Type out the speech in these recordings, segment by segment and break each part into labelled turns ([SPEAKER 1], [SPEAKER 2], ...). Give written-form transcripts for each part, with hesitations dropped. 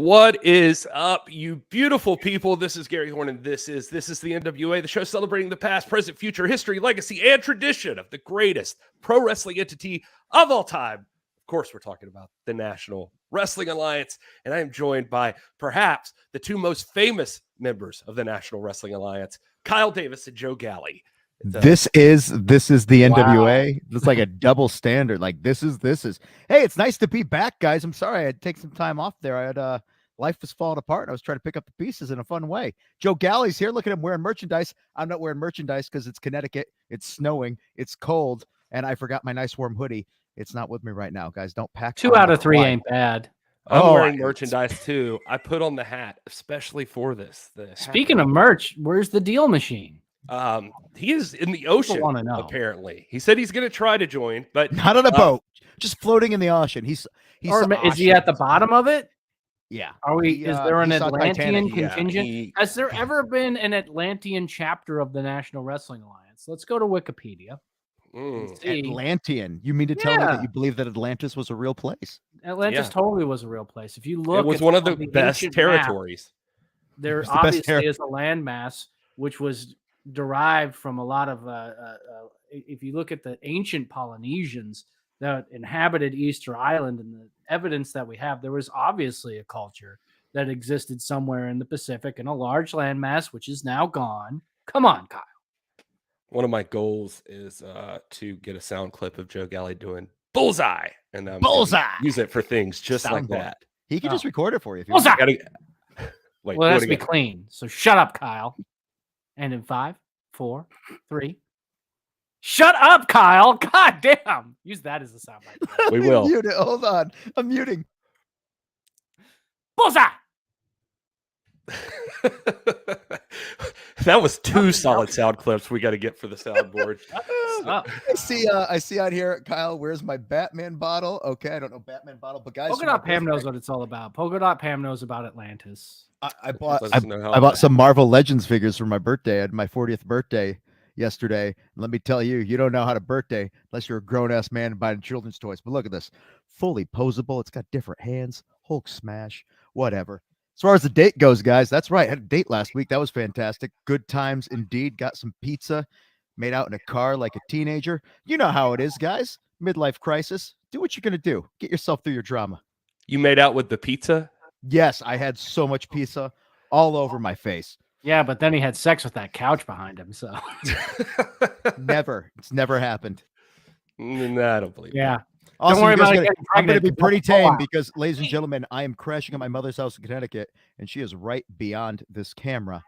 [SPEAKER 1] What is up, you beautiful people? This is Gary Horne, and this is the NWA, the show celebrating the past, present, future, history, legacy, and tradition of the greatest pro wrestling entity of all time. Of course, we're talking about the National Wrestling Alliance, and I am joined by perhaps the two most famous members of the National Wrestling Alliance, Kyle Davis and Joe Galli.
[SPEAKER 2] This is the NWA.
[SPEAKER 1] Wow.
[SPEAKER 2] It's like a double standard. Like this is. Hey, it's nice to be back, guys. I'm sorry I had to take some time off there. I had life was falling apart. I was trying to pick up the pieces in a fun way. Joe Galli's here. Look at him wearing merchandise. I'm not wearing merchandise because it's Connecticut. It's snowing. It's cold, and I forgot my nice warm hoodie. It's not with me right now, guys. Don't pack.
[SPEAKER 3] 2 out of 3 ain't bad.
[SPEAKER 1] I'm wearing merchandise too. I put on the hat especially for this.
[SPEAKER 3] Speaking of merch, where's the deal machine?
[SPEAKER 1] He is in the ocean, apparently. He said he's going to try to join, but
[SPEAKER 2] not on a boat, just floating in the ocean. He's
[SPEAKER 3] is he at the bottom of it?
[SPEAKER 2] Yeah.
[SPEAKER 3] Is there an Atlantean
[SPEAKER 2] Titanic.
[SPEAKER 3] contingent? Has there ever been an Atlantean chapter of the National Wrestling Alliance? Let's go to Wikipedia.
[SPEAKER 2] Atlantean. You mean to tell me that you believe that Atlantis was a real place?
[SPEAKER 3] Atlantis totally was a real place. If you look,
[SPEAKER 1] it was one of the best territories.
[SPEAKER 3] There obviously is a landmass which was derived from a lot of if you look at the ancient Polynesians that inhabited Easter Island and the evidence that we have, there was obviously a culture that existed somewhere in the Pacific in a large landmass which is now gone. Come on, Kyle.
[SPEAKER 1] One of my goals is to get a sound clip of Joe Galli doing bullseye, and use it for things just like that.
[SPEAKER 2] He can just record it for you. If you
[SPEAKER 3] bullseye.
[SPEAKER 1] Wait,
[SPEAKER 3] well, it has to be clean. So shut up, Kyle. And in 5, 4, 3. Shut up, Kyle. God damn. Use that as a soundbite.
[SPEAKER 1] We will.
[SPEAKER 2] Mute it. Hold on. I'm muting.
[SPEAKER 3] Bullseye.
[SPEAKER 1] That was 2 solid sound clips we got to get for the soundboard.
[SPEAKER 2] I see out here, Kyle, where's my Batman bottle? Okay, I don't know Batman bottle, but guys,
[SPEAKER 3] Polka Dot Pam knows what it's all about. Polka Dot Pam knows about Atlantis.
[SPEAKER 2] I bought some Marvel Legends figures for my birthday. I had my 40th birthday yesterday. And let me tell you, you don't know how to birthday unless you're a grown-ass man buying children's toys. But look at this. Fully posable. It's got different hands. Hulk smash. Whatever. As far as the date goes, guys, that's right. I had a date last week. That was fantastic. Good times indeed. Got some pizza. Made out in a car like a teenager. You know how it is, guys. Midlife crisis. Do what you're going to do. Get yourself through your drama.
[SPEAKER 1] You made out with the pizza?
[SPEAKER 2] Yes, I had so much pizza all over my face.
[SPEAKER 3] Yeah, but then he had sex with that couch behind him. So
[SPEAKER 2] never. It's never happened.
[SPEAKER 1] I don't believe
[SPEAKER 3] Yeah.
[SPEAKER 2] Also,
[SPEAKER 3] don't worry about it.
[SPEAKER 2] I'm going to be pretty tame because, ladies and gentlemen, I am crashing at my mother's house in Connecticut, and she is right beyond this camera.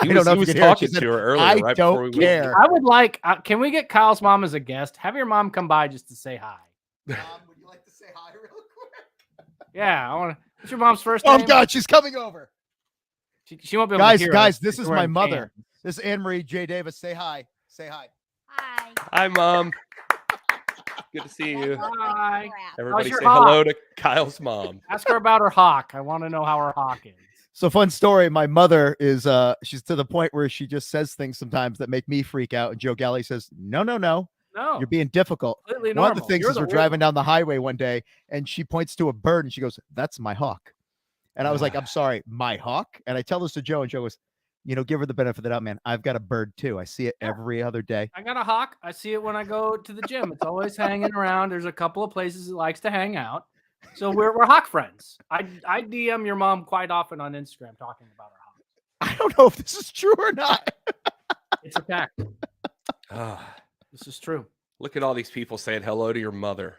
[SPEAKER 1] He was talking to her earlier.
[SPEAKER 2] I don't care.
[SPEAKER 3] I would like. Can we get Kyle's mom as a guest? Have your mom come by just to say hi.
[SPEAKER 2] Mom, would you like to say hi real quick?
[SPEAKER 3] Yeah, I want to. What's your mom's first name?
[SPEAKER 2] Oh God, she's coming over.
[SPEAKER 3] She won't be able to hear
[SPEAKER 2] guys,
[SPEAKER 3] us.
[SPEAKER 2] this is my mother. This is Anne-Marie J. Davis. Say hi. Say hi.
[SPEAKER 4] Hi.
[SPEAKER 1] Hi, Mom. Good to see you.
[SPEAKER 3] Hi.
[SPEAKER 1] Everybody say hello to Kyle's mom.
[SPEAKER 3] Ask her about her hawk. I want to know how her hawk is.
[SPEAKER 2] So fun story. My mother is she's to the point where she just says things sometimes that make me freak out. And Joe Galli says, no, you're being difficult.
[SPEAKER 3] Completely
[SPEAKER 2] One
[SPEAKER 3] normal.
[SPEAKER 2] of the things is we're driving down the highway one day and she points to a bird and she goes, that's my hawk. And I was like, I'm sorry, my hawk? And I tell this to Joe and Joe goes, give her the benefit of the doubt, man. I've got a bird too. I see it every other day.
[SPEAKER 3] I got a hawk. I see it when I go to the gym. It's always hanging around. There's a couple of places it likes to hang out. So we're hawk friends. I DM your mom quite often on Instagram talking about her hawk.
[SPEAKER 2] I don't know if this is true or not.
[SPEAKER 3] It's a fact. This is true.
[SPEAKER 1] Look at all these people saying hello to your mother.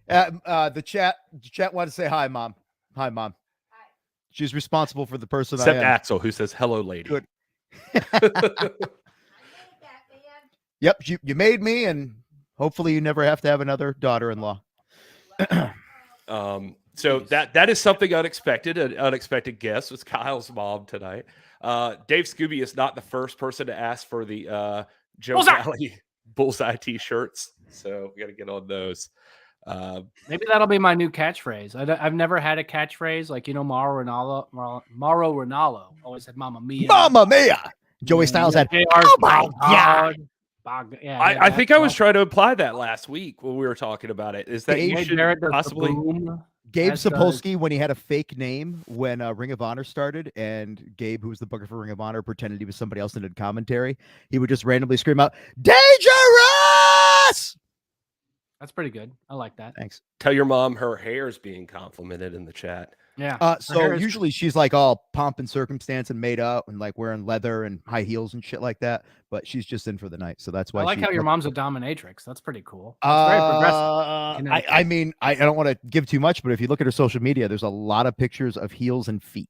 [SPEAKER 2] The chat wanted to say hi, Mom. Hi, Mom. Hi. She's responsible for the person
[SPEAKER 1] Except
[SPEAKER 2] I am.
[SPEAKER 1] Axel, who says hello, lady.
[SPEAKER 2] Good. Yep, you made me, and hopefully you never have to have another daughter-in-law.
[SPEAKER 1] So that is something unexpected. An unexpected guest was Kyle's mom tonight. Dave Scooby is not the first person to ask for the Joe Galli bullseye t-shirts, so we got to get on those.
[SPEAKER 3] Maybe that'll be my new catchphrase. I've never had a catchphrase like Mauro Ronaldo always said "Mamma Mia."
[SPEAKER 2] Mamma Mia. Joey Styles had. Oh my God.
[SPEAKER 1] I think I was trying to imply that last week when we were talking about it. Is that you should possibly
[SPEAKER 2] Gabe
[SPEAKER 3] As does-
[SPEAKER 2] Sapolsky, when he had a fake name when Ring of Honor started, and Gabe, who was the booker for Ring of Honor, pretended he was somebody else and did commentary, he would just randomly scream out, "Dangerous!"
[SPEAKER 3] That's pretty good. I like that.
[SPEAKER 2] Thanks.
[SPEAKER 1] Tell your mom her hair's being complimented in the chat.
[SPEAKER 3] Yeah.
[SPEAKER 2] So usually she's like all pomp and circumstance and made up and like wearing leather and high heels and shit like that. But she's just in for the night. So that's why
[SPEAKER 3] I like how your mom's a dominatrix. That's pretty cool. That's very progressive.
[SPEAKER 2] I mean, I don't want to give too much, but if you look at her social media, there's a lot of pictures of heels and feet.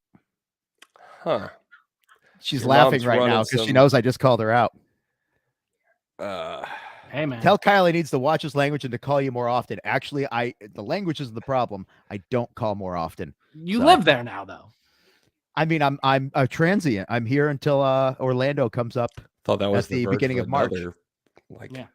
[SPEAKER 1] Huh.
[SPEAKER 2] She's
[SPEAKER 1] Your
[SPEAKER 2] laughing
[SPEAKER 1] mom's
[SPEAKER 2] right
[SPEAKER 1] running
[SPEAKER 2] now because she
[SPEAKER 1] some-
[SPEAKER 2] knows I just called her out.
[SPEAKER 3] Hey, man.
[SPEAKER 2] Tell Kyle he needs to watch his language and to call you more often. Actually, the language is the problem. I don't call more often.
[SPEAKER 3] You live there now, though.
[SPEAKER 2] I mean, I'm a transient. I'm here until Orlando comes up.
[SPEAKER 1] Thought that was
[SPEAKER 2] at the beginning of March.
[SPEAKER 1] Like, I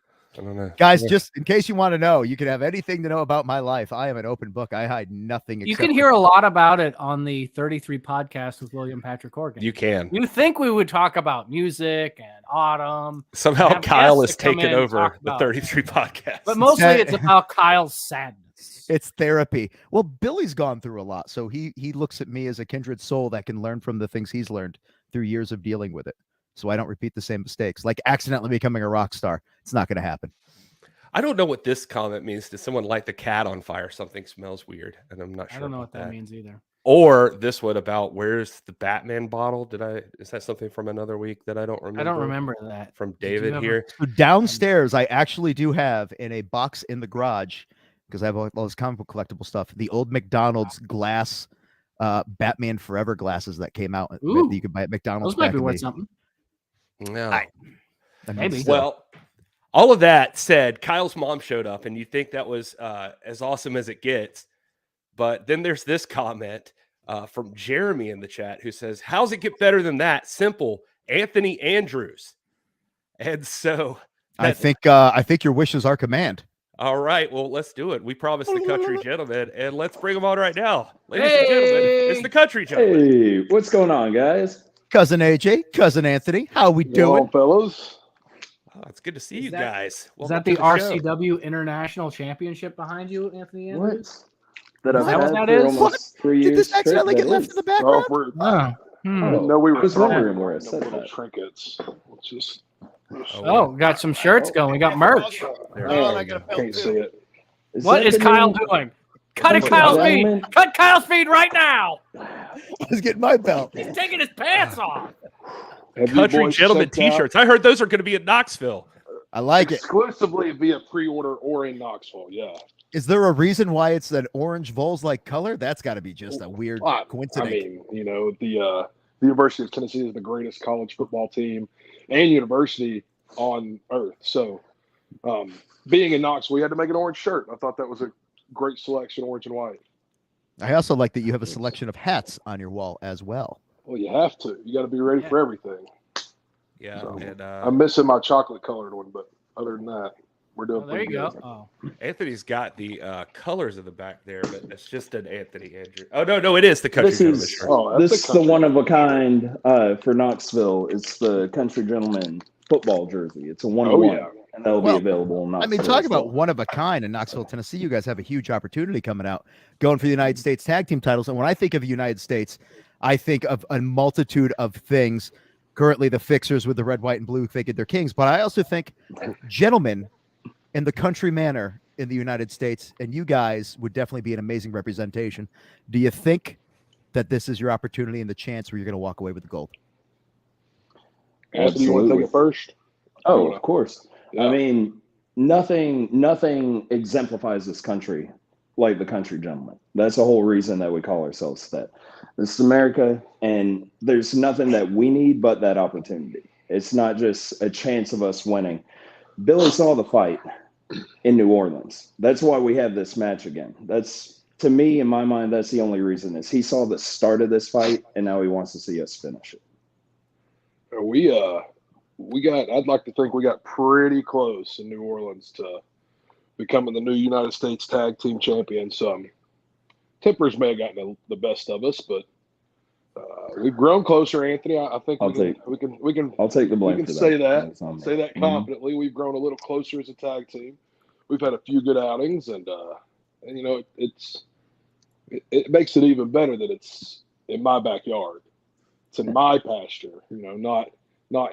[SPEAKER 1] don't know.
[SPEAKER 2] Guys, just in case you want to know, you can have anything to know about my life. I am an open book. I hide nothing.
[SPEAKER 3] You can hear a lot about it on the 33 podcast with William Patrick Corgan.
[SPEAKER 1] You can.
[SPEAKER 3] You think we would talk about music and autumn?
[SPEAKER 1] Somehow Kyle has
[SPEAKER 3] guests to come
[SPEAKER 1] taken
[SPEAKER 3] in and
[SPEAKER 1] over
[SPEAKER 3] talk
[SPEAKER 1] the
[SPEAKER 3] about
[SPEAKER 1] 33 podcast.
[SPEAKER 3] But mostly it's about Kyle's sadness.
[SPEAKER 2] It's therapy. Well, Billy's gone through a lot, so he looks at me as a kindred soul that can learn from the things he's learned through years of dealing with it. So I don't repeat the same mistakes, like accidentally becoming a rock star. It's not going to happen.
[SPEAKER 1] I don't know what this comment means. Did someone light the cat on fire? Something smells weird, and I'm not sure.
[SPEAKER 3] I don't know what that means either.
[SPEAKER 1] Or this one about where's the Batman bottle? Is that something from another week that I don't remember?
[SPEAKER 3] I don't remember that.
[SPEAKER 1] From David here.
[SPEAKER 2] So downstairs, I actually do have in a box in the garage, because I have all this comic book collectible stuff, the old McDonald's glass Batman Forever glasses that came out that you could buy at McDonald's.
[SPEAKER 3] Those might be worth something.
[SPEAKER 1] No.
[SPEAKER 3] Maybe.
[SPEAKER 1] Well, all of that said, Kyle's mom showed up, and you think that was as awesome as it gets. But then there's this comment from Jeremy in the chat who says, "How's it get better than that? Simple, Anthony Andrews." And so
[SPEAKER 2] I think your wish is our command.
[SPEAKER 1] All right, well, let's do it. We promised the country gentleman, and let's bring him on right now. Ladies and gentlemen, it's the country gentleman.
[SPEAKER 4] Hey, what's going on, guys?
[SPEAKER 2] Cousin AJ, cousin Anthony, how we doing,
[SPEAKER 4] fellas?
[SPEAKER 1] Oh, it's good to see you guys.
[SPEAKER 3] Is that the RCW International Championship behind you, Anthony Andrews?
[SPEAKER 4] That I've
[SPEAKER 3] Is that what
[SPEAKER 4] had
[SPEAKER 3] that
[SPEAKER 4] for
[SPEAKER 3] is?
[SPEAKER 4] almost 3 years.
[SPEAKER 2] Did this accidentally
[SPEAKER 4] straight,
[SPEAKER 2] get
[SPEAKER 4] that
[SPEAKER 2] left
[SPEAKER 4] is.
[SPEAKER 2] in the background?
[SPEAKER 4] I didn't know we were wondering where I said
[SPEAKER 5] little
[SPEAKER 4] that.
[SPEAKER 5] trinkets. It's just
[SPEAKER 3] Oh, got some shirts going. We got merch.
[SPEAKER 4] Can't see it.
[SPEAKER 3] What is Kyle doing? Cut Kyle's feed. Cut Kyle's feed right now.
[SPEAKER 2] I was getting my belt.
[SPEAKER 3] He's taking his pants off.
[SPEAKER 1] Country gentleman T-shirts? I heard those are going to be in Knoxville.
[SPEAKER 2] I like it.
[SPEAKER 5] exclusively via pre-order or in Knoxville. Yeah.
[SPEAKER 2] Is there a reason why it's an orange Vols-like color? That's got to be just a weird coincidence.
[SPEAKER 5] I mean, the University of Tennessee is the greatest college football team and university on earth. So, being in Knoxville, we had to make an orange shirt. I thought that was a great selection, orange and white.
[SPEAKER 2] I also like that you have a selection of hats on your wall as well.
[SPEAKER 5] Well, you have to. You got to be ready for everything.
[SPEAKER 1] Yeah,
[SPEAKER 5] So,
[SPEAKER 1] and
[SPEAKER 5] I'm missing my chocolate colored one, but other than that, we're doing.
[SPEAKER 3] There you
[SPEAKER 5] pretty
[SPEAKER 3] go.
[SPEAKER 5] good.
[SPEAKER 3] Oh.
[SPEAKER 1] Anthony's got the colors of the back there, but it's just an Anthony Andrews. Oh no, it is the country gentleman shirt.
[SPEAKER 4] This is the one of a kind for Knoxville. It's the country gentleman football jersey. It's a 1-of-1, and that'll be available in Knoxville.
[SPEAKER 2] I mean, talk about one of a kind in Knoxville, Tennessee. You guys have a huge opportunity coming out, going for the United States tag team titles. And when I think of the United States, I think of a multitude of things. Currently, the Fixers with the red, white, and blue thinking they're kings. But I also think gentlemen in the country manner in the United States, and you guys would definitely be an amazing representation. Do you think that this is your opportunity and the chance where you're going to walk away with the gold?
[SPEAKER 5] Anthony, you want to take it first?
[SPEAKER 4] Oh, of course.
[SPEAKER 5] Yeah.
[SPEAKER 4] I mean, nothing exemplifies this country like the country gentleman. That's the whole reason that we call ourselves that. This is America, and there's nothing that we need but that opportunity. It's not just a chance of us winning. Billy saw the fight in New Orleans. That's why we have this match again. That's, to me, in my mind, that's the only reason is he saw the start of this fight, and now he wants to see us finish it.
[SPEAKER 5] I'd like to think we got pretty close in New Orleans to becoming the new United States Tag Team Champions. Tempers may have gotten the best of us, but we've grown closer, Anthony. I think we can.
[SPEAKER 4] I'll take the blame.
[SPEAKER 5] We can
[SPEAKER 4] for
[SPEAKER 5] say
[SPEAKER 4] that.
[SPEAKER 5] Say that confidently. We've grown a little closer as a tag team. We've had a few good outings, and it's it makes it even better that it's in my backyard. It's in my pasture, not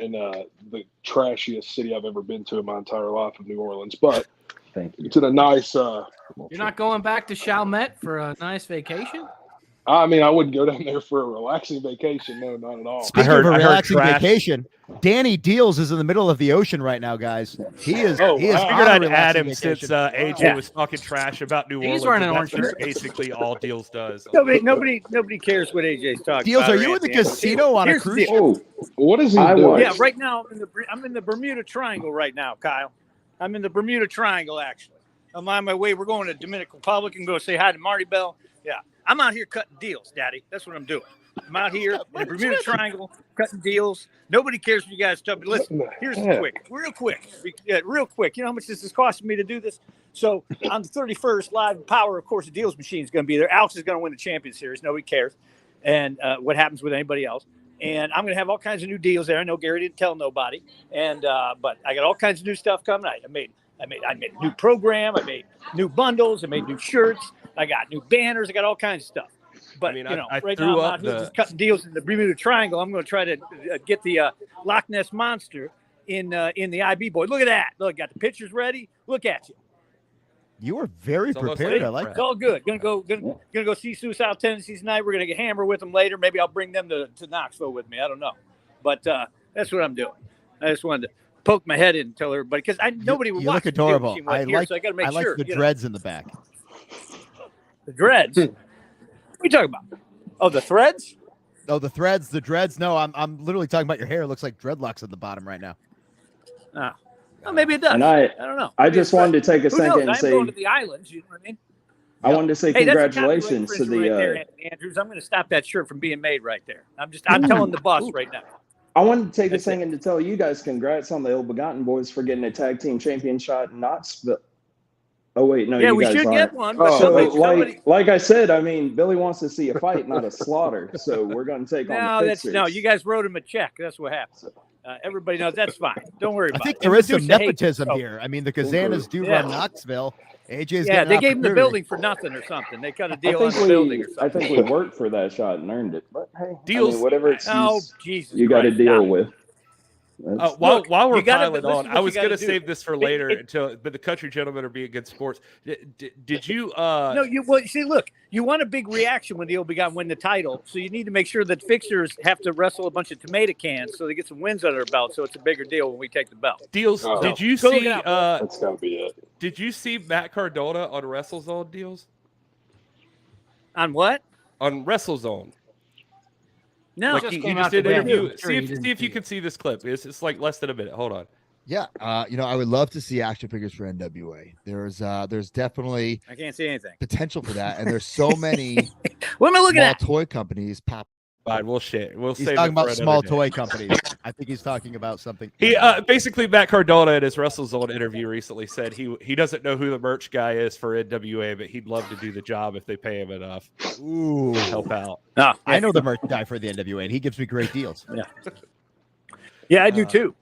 [SPEAKER 5] in the trashiest city I've ever been to in my entire life of New Orleans. But
[SPEAKER 4] Thank you.
[SPEAKER 5] it's in a nice.
[SPEAKER 3] You're not going back to Chalmette for a nice vacation?
[SPEAKER 5] I mean, I wouldn't go down there for a relaxing vacation. No, not at all.
[SPEAKER 2] Speaking of a relaxing vacation, Danny Dealz is in the middle of the ocean right now, guys. He is.
[SPEAKER 1] I
[SPEAKER 2] figured
[SPEAKER 1] I'd add him since AJ was talking trash about New Orleans.
[SPEAKER 3] He's running
[SPEAKER 1] That's
[SPEAKER 3] orange.
[SPEAKER 1] basically all Dealz does.
[SPEAKER 6] Nobody cares what AJ's talking
[SPEAKER 2] Dealz,
[SPEAKER 6] about.
[SPEAKER 2] are you in the casino on a
[SPEAKER 6] Here's the
[SPEAKER 2] cruise
[SPEAKER 6] deal.
[SPEAKER 2] ship?
[SPEAKER 5] Oh, what is he
[SPEAKER 4] I
[SPEAKER 5] doing?
[SPEAKER 4] was.
[SPEAKER 6] Yeah, right now I'm in the Bermuda Triangle right now, Kyle. I'm in the Bermuda Triangle actually. I'm on my way. We're going to Dominican Republic and go say hi to Marty Bell. Yeah, I'm out here cutting deals, Daddy. That's what I'm doing. I'm out here in the Bermuda Triangle cutting deals. Nobody cares what you guys talk. But listen, here's real quick. You know how much this is costing me to do this? So on the 31st, Live Power, of course, the Dealz machine is going to be there. Alex is going to win the Champion Series. Nobody cares. And what happens with anybody else. And I'm going to have all kinds of new deals there. I know Gary didn't tell nobody. And but I got all kinds of new stuff coming. I made a new program. I made new bundles. I made new shirts. I got new banners. I got all kinds of stuff. But,
[SPEAKER 1] I
[SPEAKER 6] right
[SPEAKER 1] threw
[SPEAKER 6] now I'm
[SPEAKER 1] up
[SPEAKER 6] out here just cutting deals in the Bermuda Triangle. I'm going to try to get the Loch Ness Monster in the IB board. Look at that. Look, got the pictures ready. Look at you.
[SPEAKER 2] You are very prepared. I like
[SPEAKER 6] It's all good. Gonna go see Sioux South Tennessee tonight. We're gonna get hammer with them later. Maybe I'll bring them to Knoxville with me. I don't know, but that's what I'm doing. I just wanted to poke my head in and tell everybody because nobody would
[SPEAKER 2] You
[SPEAKER 6] watch
[SPEAKER 2] look adorable.
[SPEAKER 6] The I like. So I got to make sure.
[SPEAKER 2] The dreads in the back.
[SPEAKER 6] The dreads. What are you talking about? Oh, the threads.
[SPEAKER 2] Oh, the threads, the dreads. No, I'm literally talking about your hair. It looks like dreadlocks at the bottom right now.
[SPEAKER 6] Oh. Well, maybe it does.
[SPEAKER 4] And
[SPEAKER 6] I don't know.
[SPEAKER 4] I just wanted to take a second and
[SPEAKER 6] I'm
[SPEAKER 4] say,
[SPEAKER 6] going to the islands. You know what I mean?
[SPEAKER 4] I wanted to say congratulations to the.
[SPEAKER 6] Right there, Andrews, I'm going to stop that shirt from being made right there. I'm telling the boss right now.
[SPEAKER 4] I wanted to take a second to tell you guys congrats on the Ill Begotten Boys for getting a tag team champion shot in Knoxville. Oh wait, no,
[SPEAKER 6] yeah,
[SPEAKER 4] you
[SPEAKER 6] we
[SPEAKER 4] guys
[SPEAKER 6] should
[SPEAKER 4] aren't.
[SPEAKER 6] get one. But
[SPEAKER 4] So
[SPEAKER 6] somebody...
[SPEAKER 4] like I said, I mean, Billy wants to see a fight, not a slaughter. So we're going to take on the Fixers.
[SPEAKER 6] No, you guys wrote him a check. That's what happened. Everybody knows that's fine. Don't worry about it.
[SPEAKER 2] I think there is some nepotism here. I mean, the Kazanas do run Knoxville. AJ's
[SPEAKER 6] they gave him the building for nothing or something. They cut a deal on the building or something.
[SPEAKER 4] I think we worked for that shot and earned it. But hey,
[SPEAKER 1] Deals.
[SPEAKER 4] Whatever excuse
[SPEAKER 6] Jesus
[SPEAKER 4] you got to deal with.
[SPEAKER 1] While we're piling on, I was going to
[SPEAKER 6] do.
[SPEAKER 1] save this for later but the country gentlemen are being good sports. Did you?
[SPEAKER 6] No, see, look, you want a big reaction when the Ill Begotten win the title, so you need to make sure that Fixers have to wrestle a bunch of tomato cans so they get some wins under their belt, so it's a bigger deal when we take the belt.
[SPEAKER 1] Dealz, did you see?
[SPEAKER 5] That's got to be it.
[SPEAKER 1] Did you see Matt Cardona on WrestleZone, Dealz?
[SPEAKER 6] On what?
[SPEAKER 1] On WrestleZone.
[SPEAKER 6] No,
[SPEAKER 1] he just did an interview. See if you can see this clip. It's like less than a minute. Hold on.
[SPEAKER 7] Yeah, I would love to see action figures for NWA. There's definitely
[SPEAKER 6] I can't see anything
[SPEAKER 7] potential for that, and there's so many.
[SPEAKER 6] What am I looking at?
[SPEAKER 7] Toy companies pop.
[SPEAKER 1] Fine, we'll share.
[SPEAKER 2] He's talking about small toy companies. I think he's talking about something.
[SPEAKER 1] He basically Matt Cardona in his WrestleZone interview recently said he doesn't know who the merch guy is for NWA, but he'd love to do the job if they pay him enough.
[SPEAKER 2] Ooh,
[SPEAKER 1] help out.
[SPEAKER 2] I know the merch guy for the NWA, and he gives me great deals.
[SPEAKER 6] Yeah, I do too.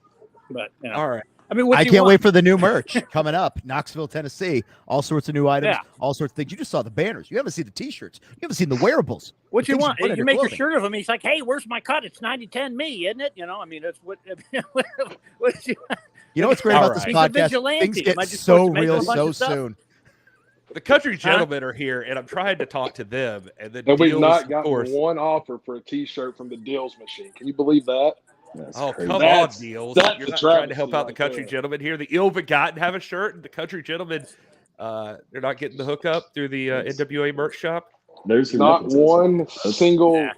[SPEAKER 6] But
[SPEAKER 1] all right.
[SPEAKER 6] I mean,
[SPEAKER 2] I can't wait for the new merch coming up. Knoxville, Tennessee. All sorts of new items, all sorts of things. You just saw the banners. You haven't seen the T-shirts. You haven't seen the wearables.
[SPEAKER 6] What you want? You make a shirt of him. He's like, hey, where's my cut? It's 90-10 me, isn't it? I mean, that's what. What
[SPEAKER 2] you know what's great about this podcast? Things get so real so soon.
[SPEAKER 1] The country gentlemen are here, and I'm trying to talk to them. And then
[SPEAKER 5] we've not gotten one offer for a T-shirt from the Dealz machine. Can you believe that?
[SPEAKER 1] Come on, Dealz. You're not trying to help out the country gentlemen here. The Ill Begotten have a shirt, and the country gentlemen, they're not getting the hookup through the NWA merch shop.
[SPEAKER 5] There's not one single,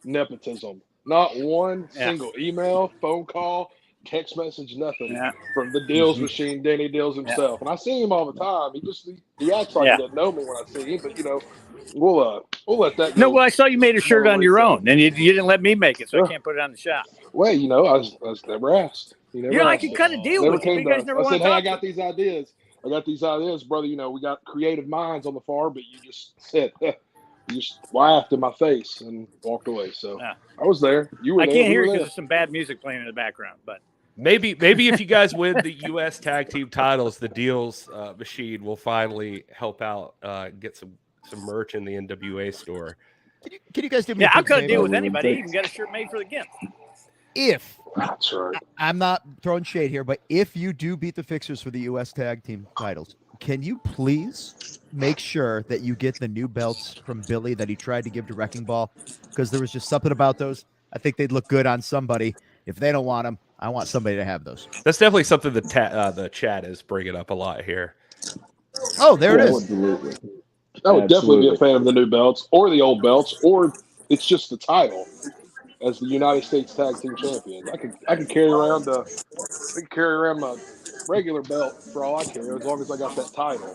[SPEAKER 5] nepotism. Not one single email, phone call, text message, nothing from the Dealz machine, Danny Dealz himself. And I see him all the time. He acts like he doesn't know me when I see him, but we'll let that go.
[SPEAKER 6] No, well, I saw you made a shirt on your own, and you didn't let me make it, so I can't put it on the shop.
[SPEAKER 5] Well, I was never asked.
[SPEAKER 6] I can cut a deal with you. You guys never want to talk.
[SPEAKER 5] I got these ideas. Brother. We got creative minds on the farm, but you just said, you just laughed in my face and walked away. So I was there. You were there.
[SPEAKER 6] I can't hear it because there's some bad music playing in the background, but.
[SPEAKER 1] Maybe if you guys win the U.S. tag team titles, the Dealz machine will finally help out, get some some merch in the NWA store.
[SPEAKER 2] Can you guys do me?
[SPEAKER 6] Yeah,
[SPEAKER 2] a
[SPEAKER 6] I'll
[SPEAKER 2] quick
[SPEAKER 6] cut a
[SPEAKER 2] favor?
[SPEAKER 6] deal with anybody. Even got a shirt made for the gift.
[SPEAKER 2] If
[SPEAKER 5] That's right.
[SPEAKER 2] I'm not throwing shade here, but if you do beat the Fixers for the U.S. Tag Team titles, can you please make sure that you get the new belts from Billy that he tried to give to Wrecking Ball? Because there was just something about those. I think they'd look good on somebody. If they don't want them, I want somebody to have those.
[SPEAKER 1] That's definitely something the chat is bringing up a lot here.
[SPEAKER 2] Oh, there it is.
[SPEAKER 4] Absolutely.
[SPEAKER 5] I would definitely be a
[SPEAKER 4] Absolutely.
[SPEAKER 5] fan of the new belts or the old belts, or it's just the title as the United States Tag Team Champions. I could carry around my regular belt for all I care, as long as I got that title.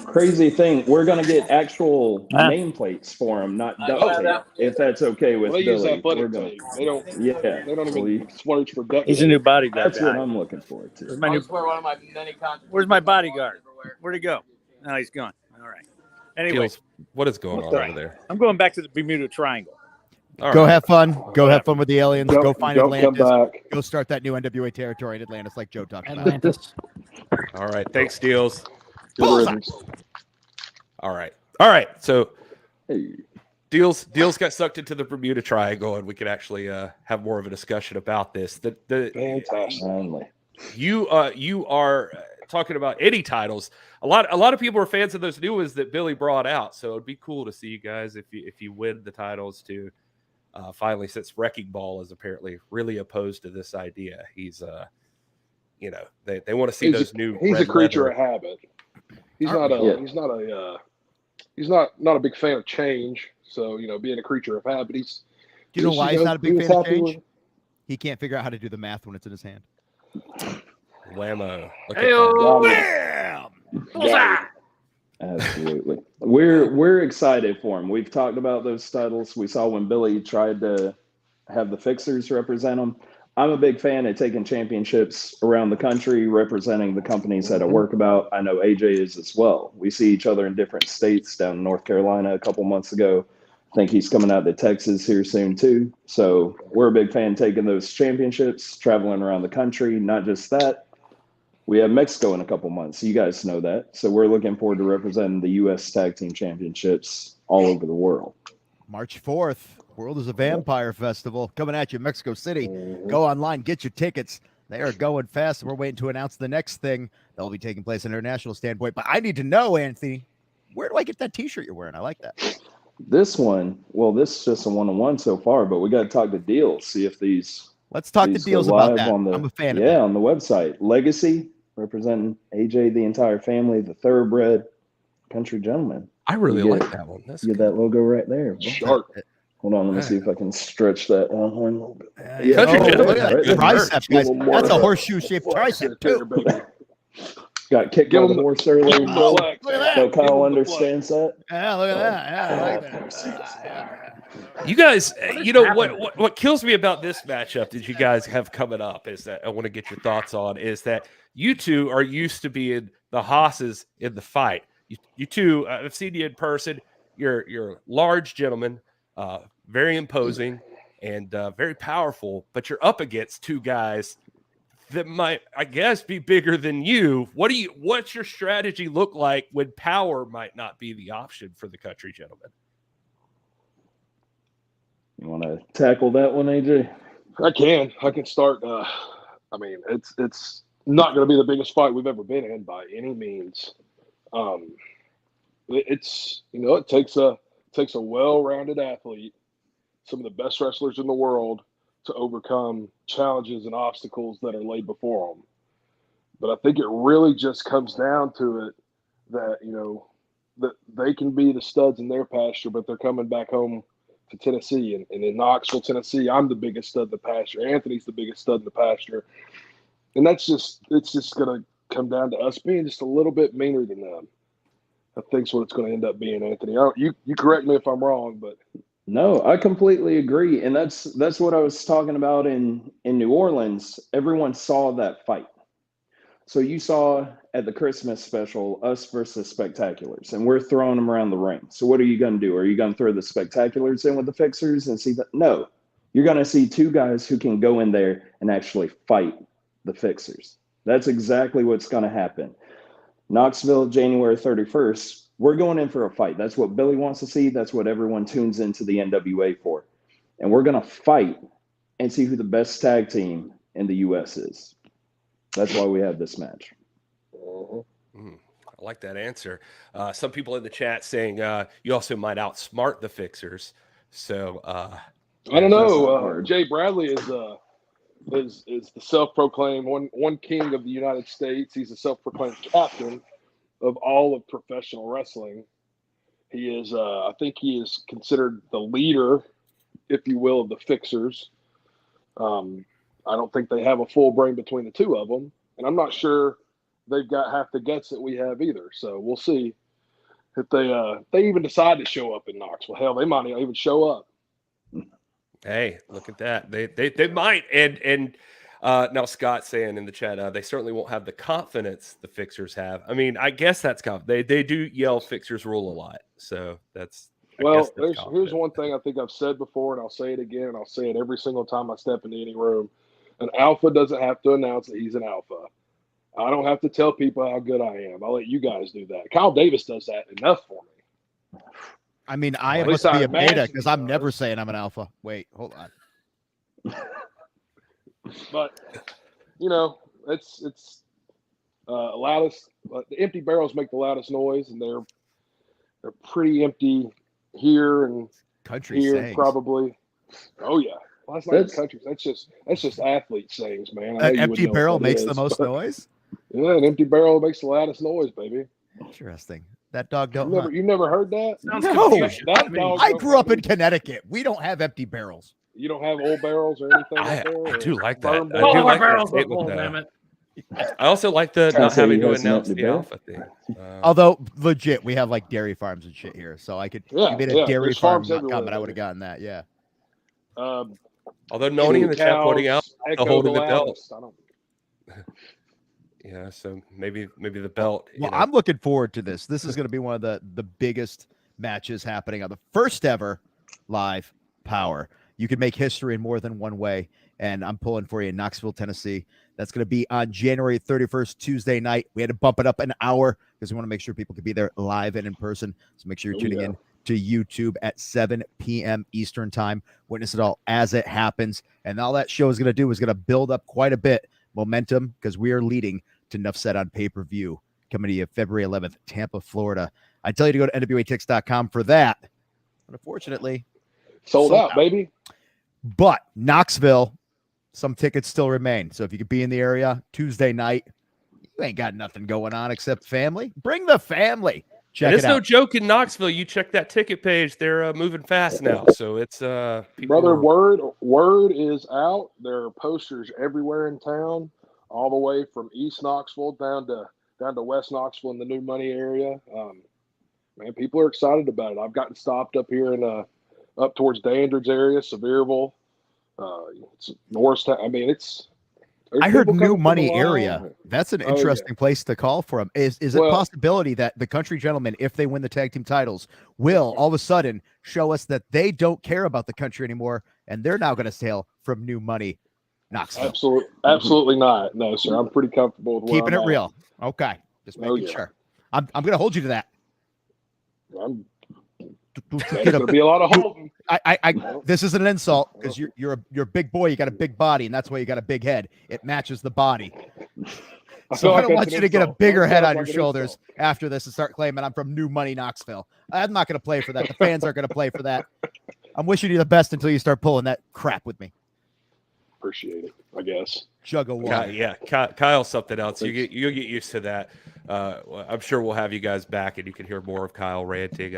[SPEAKER 4] Crazy thing, we're gonna get actual nameplates for him, not duct tape. If that's okay with
[SPEAKER 5] Well, they use
[SPEAKER 4] Billy,
[SPEAKER 5] athletic tape. They don't even splurge for duct tape.
[SPEAKER 6] He's a new bodyguard.
[SPEAKER 4] That's what I'm looking forward to.
[SPEAKER 6] Where's my bodyguard? Where'd he go? No, he's gone. All right. Anyway,
[SPEAKER 1] Dealz, what is going on over there?
[SPEAKER 6] I'm going back to the Bermuda Triangle.
[SPEAKER 1] All
[SPEAKER 2] Go
[SPEAKER 1] right.
[SPEAKER 2] have fun. Go have fun with the aliens. Go find
[SPEAKER 5] Don't come
[SPEAKER 2] Atlantis.
[SPEAKER 5] back.
[SPEAKER 2] Go start that new NWA territory in Atlantis like Joe talked about.
[SPEAKER 3] Atlantis.
[SPEAKER 1] All right. Thanks, Dealz.
[SPEAKER 5] Good riddance.
[SPEAKER 1] All right. So
[SPEAKER 4] Hey,
[SPEAKER 1] Dealz got sucked into the Bermuda Triangle, and we could actually have more of a discussion about this.
[SPEAKER 5] Fantastic.
[SPEAKER 4] finally.
[SPEAKER 1] You are talking about any titles. A lot of people are fans of those new ones that Billy brought out. So it'd be cool to see you guys if you win the titles to finally, since Wrecking Ball is apparently really opposed to this idea. He's they want to see those new.
[SPEAKER 5] He's
[SPEAKER 1] red
[SPEAKER 5] a creature
[SPEAKER 1] leather.
[SPEAKER 5] of habit. He's not a big fan of change. So being a creature of habit,
[SPEAKER 2] Do you know why he's not a big
[SPEAKER 5] was
[SPEAKER 2] fan of
[SPEAKER 5] happy
[SPEAKER 2] change?
[SPEAKER 5] with-
[SPEAKER 2] He can't figure out how to do the math when it's in his hand.
[SPEAKER 1] Whammo. Look at that.
[SPEAKER 6] Bam!
[SPEAKER 4] Absolutely. We're excited for him. We've talked about those titles. We saw when Billy tried to have the Fixers represent them. I'm a big fan of taking championships around the country, representing the companies that I work about. I know AJ is as well. We see each other in different states. Down in North Carolina a couple months ago. I think he's coming out to Texas here soon too. So we're a big fan taking those championships, traveling around the country. Not just that, we have Mexico in a couple months. You guys know that. So we're looking forward to representing the U.S. Tag Team Championships all over the world.
[SPEAKER 2] March 4th, World is a Vampire Festival coming at you, Mexico City. Go online, get your tickets. They are going fast. We're waiting to announce the next thing that will be taking place in an international standpoint. But I need to know, Anthony, where do I get that T-shirt you're wearing? I like that.
[SPEAKER 4] This one, well, this is just a one-on-one so far, but we got to talk to Dealz, see if these.
[SPEAKER 2] Let's talk to
[SPEAKER 4] these go
[SPEAKER 2] Dealz about
[SPEAKER 4] live
[SPEAKER 2] that.
[SPEAKER 4] on the,
[SPEAKER 2] I'm a fan of
[SPEAKER 4] yeah,
[SPEAKER 2] that.
[SPEAKER 4] on the website. Legacy, representing AJ, the entire family, the thoroughbred country gentleman.
[SPEAKER 1] I really
[SPEAKER 4] You
[SPEAKER 1] like
[SPEAKER 4] get-
[SPEAKER 1] that one. That's
[SPEAKER 4] You get
[SPEAKER 1] good.
[SPEAKER 4] that logo right there.
[SPEAKER 5] Sharp.
[SPEAKER 4] Hold on, let me see if I can stretch that Horne a little bit.
[SPEAKER 1] Country
[SPEAKER 2] Oh,
[SPEAKER 1] gentleman.
[SPEAKER 2] look at that
[SPEAKER 4] Right there.
[SPEAKER 2] tricep, guys.
[SPEAKER 5] Give him more
[SPEAKER 2] That's a
[SPEAKER 5] of that.
[SPEAKER 2] horseshoe-shaped tricep, too.
[SPEAKER 4] Got kicked
[SPEAKER 5] Give
[SPEAKER 4] by
[SPEAKER 5] him
[SPEAKER 4] the horse earlier.
[SPEAKER 5] Give him the flex.
[SPEAKER 2] Look at that.
[SPEAKER 4] So
[SPEAKER 5] Give him
[SPEAKER 4] Kyle
[SPEAKER 5] the
[SPEAKER 4] understands that.
[SPEAKER 2] Yeah, look at that. Yeah, I like that.
[SPEAKER 1] You guys, what kills me about this matchup that you guys have coming up is that I want to get your thoughts on is that you two are used to being the hosses in the fight. You two, I've seen you in person. You're large gentlemen, very imposing and very powerful, but you're up against two guys that might, I guess, be bigger than you. What's your strategy look like when power might not be the option for the country gentlemen?
[SPEAKER 4] You want to tackle that one, AJ?
[SPEAKER 5] I can start. I mean, it's not going to be the biggest fight we've ever been in by any means. It takes a well-rounded athlete, some of the best wrestlers in the world, to overcome challenges and obstacles that are laid before them. But I think it really just comes down to it that that they can be the studs in their pasture, but they're coming back home to Tennessee, and in Knoxville, Tennessee, I'm the biggest stud in the pasture. Anthony's the biggest stud in the pasture, and it's just going to come down to us being just a little bit meaner than them. I think's what it's going to end up being, Anthony. You correct me if I'm wrong, but
[SPEAKER 4] No, I completely agree, and that's what I was talking about in New Orleans. Everyone saw that fight. So you saw at the Christmas special us versus Spectaculars, and we're throwing them around the ring. So what are you going to do? Are you going to throw the Spectaculars in with the Fixers and see that? No, you're going to see two guys who can go in there and actually fight the Fixers. That's exactly what's going to happen. Knoxville, January 31st. We're going in for a fight. That's what Billy wants to see. That's what everyone tunes into the NWA for. And we're going to fight and see who the best tag team in the U.S. is. That's why we have this match.
[SPEAKER 1] I like that answer. Some people in the chat saying you also might outsmart the Fixers. So
[SPEAKER 5] I don't know. Jay Bradley is the self-proclaimed one king of the United States. He's a self-proclaimed captain of all of professional wrestling. He is, I think, he is considered the leader, if you will, of the Fixers. I don't think they have a full brain between the two of them, and I'm not sure they've got half the guts that we have either. So we'll see if they even decide to show up in Knoxville. Hell, they might not even show up.
[SPEAKER 1] Hey, look at that. They might. And now Scott's saying in the chat, they certainly won't have the confidence the Fixers have. I mean, I guess that's confident. They do yell Fixers rule a lot. So that's
[SPEAKER 5] well, here's one thing I think I've said before, and I'll say it again, and I'll say it every single time I step into any room. An alpha doesn't have to announce that he's an alpha. I don't have to tell people how good I am. I'll let you guys do that. Kyle Davis does that enough for me.
[SPEAKER 2] I mean, I must be a beta because I'm never saying I'm an alpha. Wait, hold on.
[SPEAKER 5] But it's loudest. The empty barrels make the loudest noise, and they're pretty empty here and
[SPEAKER 2] country
[SPEAKER 5] here
[SPEAKER 2] sayings.
[SPEAKER 5] Probably. Oh yeah. Well, that's not country. That's just athlete sayings, man.
[SPEAKER 2] An empty barrel makes the most noise.
[SPEAKER 5] Yeah, an empty barrel makes the loudest noise, baby.
[SPEAKER 2] Interesting. That dog don't.
[SPEAKER 5] You never heard that?
[SPEAKER 2] No. I grew up in Connecticut. We don't have empty barrels.
[SPEAKER 5] You don't have old barrels or anything.
[SPEAKER 1] I do like that.
[SPEAKER 3] All our barrels are full, damn it.
[SPEAKER 1] I also like the not having to announce the alpha thing.
[SPEAKER 2] Although legit, we have like dairy farms and shit here, so I could made a dairy farm comment. I would have gotten that. Yeah.
[SPEAKER 1] Although Noni in the chat pointing out the holding the belt. Yeah, so maybe the belt.
[SPEAKER 2] Well, I'm looking forward to this. This is going to be one of the biggest matches happening on the first ever live Power. You can make history in more than one way, and I'm pulling for you in Knoxville, Tennessee. That's going to be on January 31st, Tuesday night. We had to bump it up an hour because we want to make sure people can be there live and in person. So make sure you're tuning in to YouTube at 7 p.m. Eastern time. Witness it all as it happens. And all that show is going to do is going to build up quite a bit momentum because we are leading to Enough Said on pay-per-view coming to you February 11th, Tampa, Florida. I tell you to go to NWATix.com for that. But unfortunately,
[SPEAKER 5] sold out, baby.
[SPEAKER 2] But Knoxville, some tickets still remain. So if you could be in the area Tuesday night, you ain't got nothing going on except family. Bring the family. Check it out.
[SPEAKER 1] It's no joke in Knoxville. You check that ticket page; they're moving fast now. So it's
[SPEAKER 5] brother. Word is out. There are posters everywhere in town, all the way from East Knoxville down to West Knoxville in the New Money area. Man, people are excited about it. I've gotten stopped up here in up towards Dandridge area, Sevierville, it's Norristown. I mean,
[SPEAKER 2] I heard New Money area. That's an interesting place to call for them. Is it a possibility that the Country Gentlemen, if they win the tag team titles, will all of a sudden show us that they don't care about the country anymore and they're now going to sail from New Money, Knoxville?
[SPEAKER 5] Absolutely not. No, sir. I'm pretty comfortable with
[SPEAKER 2] keeping it real. Okay, just making sure. I'm going to hold you to that.
[SPEAKER 5] There's going to be a lot of holding.
[SPEAKER 2] This isn't an insult because you're a big boy. You got a big body, and that's why you got a big head. It matches the body. So I don't want you to get a bigger head on your shoulders after this and start claiming I'm from New Money, Knoxville. I'm not going to play for that. The fans aren't going to play for that. I'm wishing you the best until you start pulling that crap with me.
[SPEAKER 5] Appreciate it, I guess.
[SPEAKER 2] Jug of water.
[SPEAKER 1] Yeah, Kyle's something else. You'll get used to that. I'm sure we'll have you guys back, and you can hear more of Kyle ranting.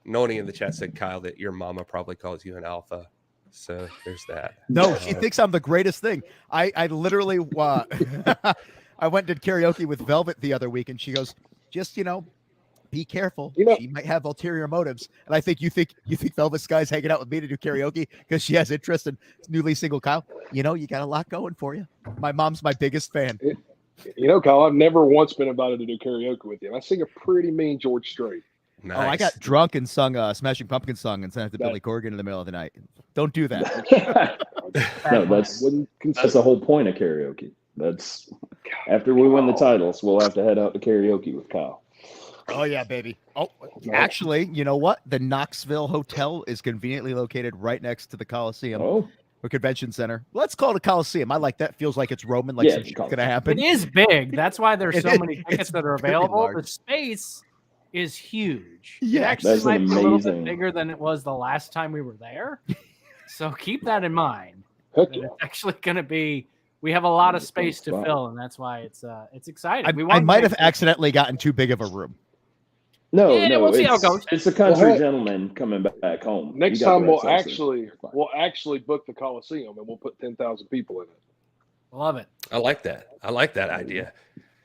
[SPEAKER 1] Noni in the chat said, Kyle, that your mama probably calls you an alpha. So there's that.
[SPEAKER 2] No, she thinks I'm the greatest thing. I literally, I went and did karaoke with Velvet the other week, and she goes, just, be careful. She might have ulterior motives. And I think you think Velvet Sky's hanging out with me to do karaoke because she has interest in newly single Kyle. You got a lot going for you. My mom's my biggest fan.
[SPEAKER 5] Kyle, I've never once been invited to do karaoke with you. I sing a pretty mean George Strait.
[SPEAKER 2] Nice. Oh, I got drunk and sung Smashing Pumpkins song and sent it to Billy Corgan in the middle of the night. Don't do that.
[SPEAKER 4] No, that's the whole point of karaoke. That's after we win the titles, we'll have to head out to karaoke with Kyle.
[SPEAKER 2] Oh yeah, baby. Oh, actually, you know what? The Knoxville Hotel is conveniently located right next to the Coliseum or Convention Center. Let's call it a Coliseum. I like that. Feels like it's Roman, like some shit's gonna happen.
[SPEAKER 3] It is big. That's why there's so many tickets that are available. The space is huge.
[SPEAKER 2] Yeah,
[SPEAKER 3] it actually might be a little bit bigger than it was the last time we were there. So keep that in mind. It's actually going to be. We have a lot of space to fill, and that's why it's exciting.
[SPEAKER 2] I might have accidentally gotten too big of a room.
[SPEAKER 4] No,
[SPEAKER 3] we'll see how it goes.
[SPEAKER 4] It's a country gentleman coming back home.
[SPEAKER 5] Next time we'll actually book the Coliseum, and we'll put 10,000 people in it.
[SPEAKER 3] Love it.
[SPEAKER 1] I like that. I like that idea.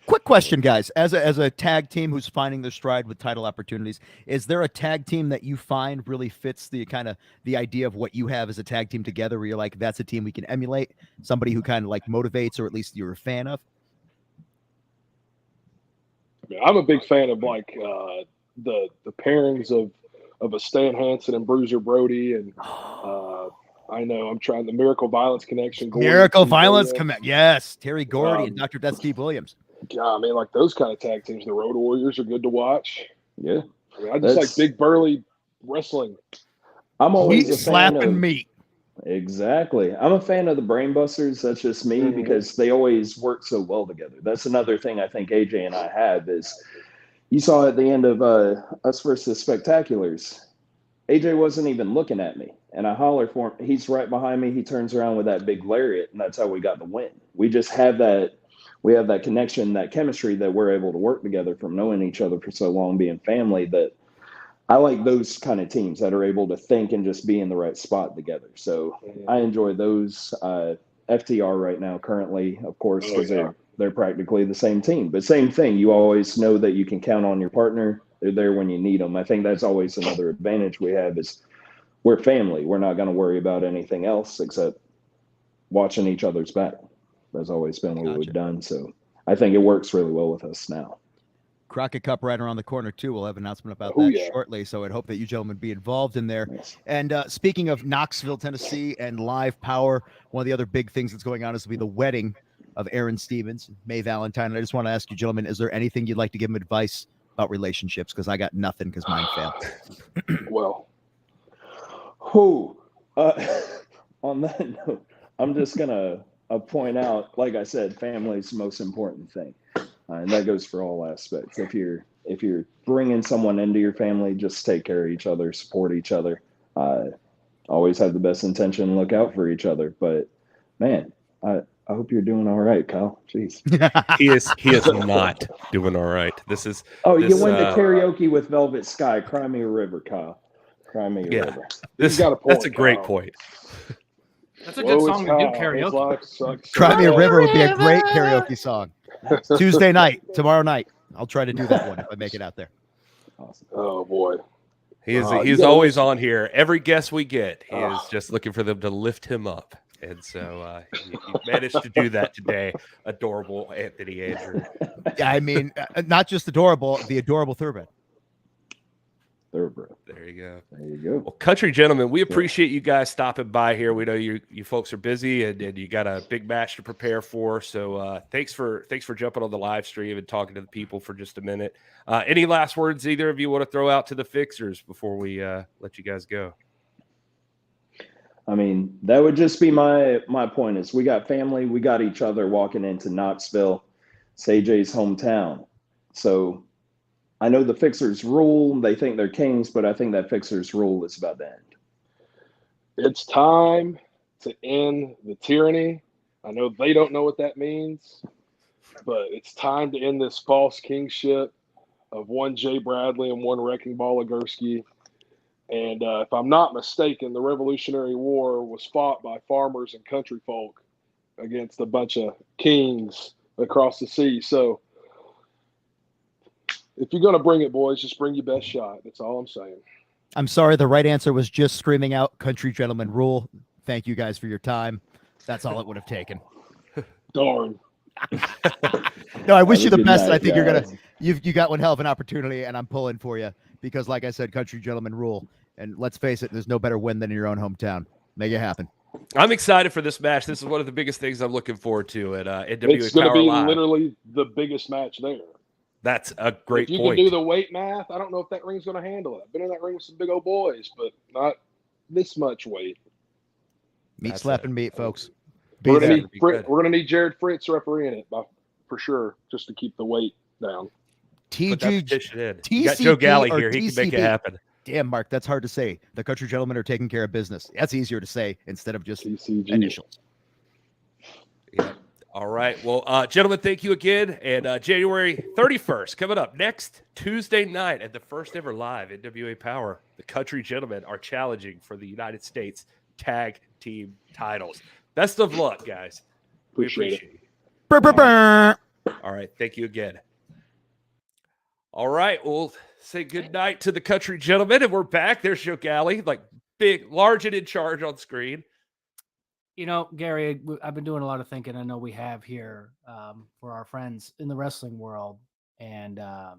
[SPEAKER 2] Quick question, guys. As a tag team who's finding their stride with title opportunities, is there a tag team that you find really fits the idea of what you have as a tag team together, where you're like, that's a team we can emulate, somebody who kind of like motivates, or at least you're a fan of?
[SPEAKER 5] Yeah, I'm a big fan of like the pairings of a Stan Hansen and Bruiser Brody, and I know I'm trying the Miracle Violence connection.
[SPEAKER 2] Miracle Violence Connect, yes, Terry Gordy and Dr. Death Steve Williams.
[SPEAKER 5] Yeah, I mean, like those kind of tag teams. The Road Warriors are good to watch.
[SPEAKER 4] Yeah,
[SPEAKER 5] I mean, I just like big burly wrestling.
[SPEAKER 4] I'm always
[SPEAKER 2] a fan of meat.
[SPEAKER 4] Exactly. I'm a fan of the Brainbusters. That's just me because they always work so well together. That's another thing I think AJ and I have is you saw at the end of Us versus Spectaculars, AJ wasn't even looking at me, and I holler for him. He's right behind me. He turns around with that big lariat, and that's how we got the win. We just have that. We have that connection, that chemistry that we're able to work together from knowing each other for so long, being family. That I like those kind of teams that are able to think and just be in the right spot together. So I enjoy those. FTR right now, currently, of course, because they're practically the same team. But same thing, you always know that you can count on your partner. They're there when you need them. I think that's always another advantage we have is we're family. We're not going to worry about anything else except watching each other's back. That's always been what we've done. So I think it works really well with us now.
[SPEAKER 2] Crockett Cup right around the corner, too. We'll have an announcement about that shortly. So I'd hope that you gentlemen be involved in there.
[SPEAKER 4] Yes.
[SPEAKER 2] And speaking of Knoxville, Tennessee and Live Power, one of the other big things that's going on is to be the wedding of Aaron Stevens, May Valentine. And I just want to ask you, gentlemen, is there anything you'd like to give him advice about relationships? Because I got nothing because mine failed.
[SPEAKER 5] Well,
[SPEAKER 4] on that note, I'm just going to point out, like I said, family is the most important thing. And that goes for all aspects. If you're bringing someone into your family, just take care of each other, support each other. Always have the best intention, look out for each other. But man, I hope you're doing all right, Kyle. Jeez.
[SPEAKER 1] He is not doing all right. You went
[SPEAKER 4] to karaoke with Velvet Sky. Cry me a river, Kyle. Cry me a river.
[SPEAKER 1] That's a great point.
[SPEAKER 3] That's a good song to do karaoke.
[SPEAKER 2] Cry Me a River would be a great karaoke song. Tuesday night, tomorrow night. I'll try to do that one if I make it out there.
[SPEAKER 4] Awesome.
[SPEAKER 5] Oh boy.
[SPEAKER 1] He's always on here. Every guest we get, he is just looking for them to lift him up. And so he managed to do that today. Adorable Anthony Andrew.
[SPEAKER 2] Yeah, I mean, not just adorable, the adorable Thoroughbred.
[SPEAKER 4] There you go.
[SPEAKER 1] Well, country gentlemen, we appreciate you guys stopping by here. We know you folks are busy and you got a big match to prepare for. So thanks for jumping on the live stream and talking to the people for just a minute. Any last words either of you want to throw out to the fixers before we let you guys go?
[SPEAKER 4] I mean, that would just be my point is we got family, we got each other walking into Knoxville. It's AJ's hometown. So I know the fixers rule. They think they're kings, but I think that fixers rule is about to end.
[SPEAKER 5] It's time to end the tyranny. I know they don't know what that means, but it's time to end this false kingship of one Jay Bradley and one Wrecking Ball Legursky. And if I'm not mistaken, the Revolutionary War was fought by farmers and country folk against a bunch of kings across the sea. So if you're going to bring it, boys, just bring your best shot. That's all I'm saying.
[SPEAKER 2] I'm sorry. The right answer was just screaming out country gentleman rule. Thank you guys for your time. That's all it would have taken.
[SPEAKER 5] Darn.
[SPEAKER 2] No, I wish you the best. I think you got one hell of an opportunity, and I'm pulling for you because, like I said, country gentleman rule. And let's face it, there's no better win than in your own hometown. Make it happen.
[SPEAKER 1] I'm excited for this match. This is one of the biggest things I'm looking forward to at NWA
[SPEAKER 5] It's going to
[SPEAKER 1] Power
[SPEAKER 5] be
[SPEAKER 1] Live.
[SPEAKER 5] literally the biggest match there.
[SPEAKER 1] That's a great
[SPEAKER 5] If you
[SPEAKER 1] point.
[SPEAKER 5] can do the weight math, I don't know if that ring's going to handle it. I've been in that ring with some big old boys, but not this much weight.
[SPEAKER 2] Meat slapping meat, folks.
[SPEAKER 5] We're gonna need Jared Fritz refereeing it for sure, just to keep the weight down.
[SPEAKER 1] Put that petition in. You got Joe Galli here. He can make it happen.
[SPEAKER 2] Damn, Mark, that's hard to say. The country gentlemen are taking care of business. That's easier to say instead of just
[SPEAKER 5] TCG.
[SPEAKER 2] Initials.
[SPEAKER 1] Yeah. All right. Well, gentlemen, thank you again. And January 31st, coming up next Tuesday night at the first ever live NWA Power, the country gentlemen are challenging for the United States Tag Team titles. Best of luck, guys. We appreciate it. All right. Thank you again. All right. We'll say good night to the country gentlemen, and we're back. There's Joe Galli, like big, large and in charge on screen.
[SPEAKER 3] You know, Gary, I've been doing a lot of thinking. I know we have here for our friends in the wrestling world. And I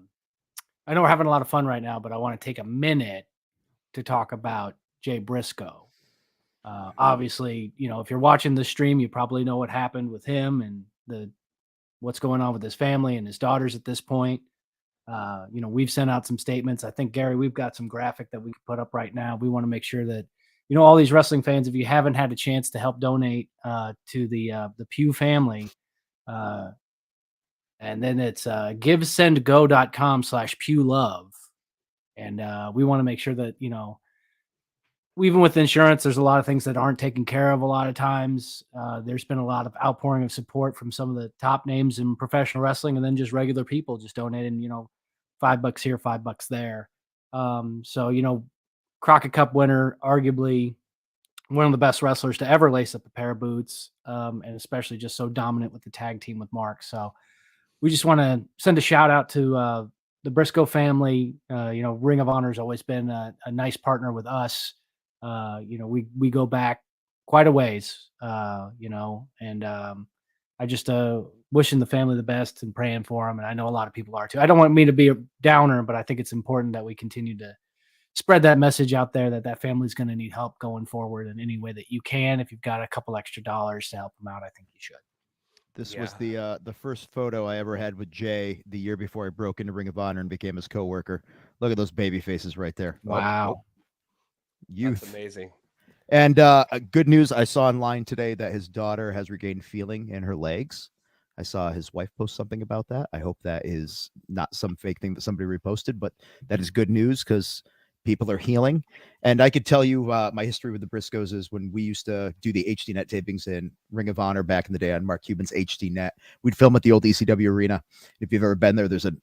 [SPEAKER 3] know we're having a lot of fun right now, but I want to take a minute to talk about Jay Briscoe. Obviously, you know, if you're watching the stream, you probably know what happened with him and what's going on with his family and his daughters at this point. You know, we've sent out some statements. I think, Gary, we've got some graphic that we can put up right now. We want to make sure that, you know, all these wrestling fans, if you haven't had a chance to help donate to the Pugh family, and then it's givesendgo.com/PughLove. And we want to make sure that, you know, even with insurance, there's a lot of things that aren't taken care of a lot of times. There's been a lot of outpouring of support from some of the top names in professional wrestling, and then just regular people just donating, you know, $5 here, $5 there. So, you know, Crockett Cup winner, arguably one of the best wrestlers to ever lace up a pair of boots, and especially just so dominant with the tag team with Mark. So we just want to send a shout out to the Briscoe family. You know, Ring of Honor has always been a nice partner with us. You know, we go back quite a ways, you know, and I just wishing the family the best and praying for them. And I know a lot of people are too. I don't want me to be a downer, but I think it's important that we continue to spread that message out there that family's going to need help going forward in any way that you can. If you've got a couple extra dollars to help them out, I think you should.
[SPEAKER 2] This was the first photo I ever had with Jay the year before I broke into Ring of Honor and became his coworker. Look at those baby faces right there.
[SPEAKER 3] Wow.
[SPEAKER 2] Youth.
[SPEAKER 1] That's amazing.
[SPEAKER 2] And good news, I saw online today that his daughter has regained feeling in her legs. I saw his wife post something about that. I hope that is not some fake thing that somebody reposted, but that is good news because people are healing. And I could tell you my history with the Briscoes is when we used to do the HD Net tapings in Ring of Honor back in the day on Mark Cuban's HD Net. We'd film at the old ECW arena. If you've ever been there, there's an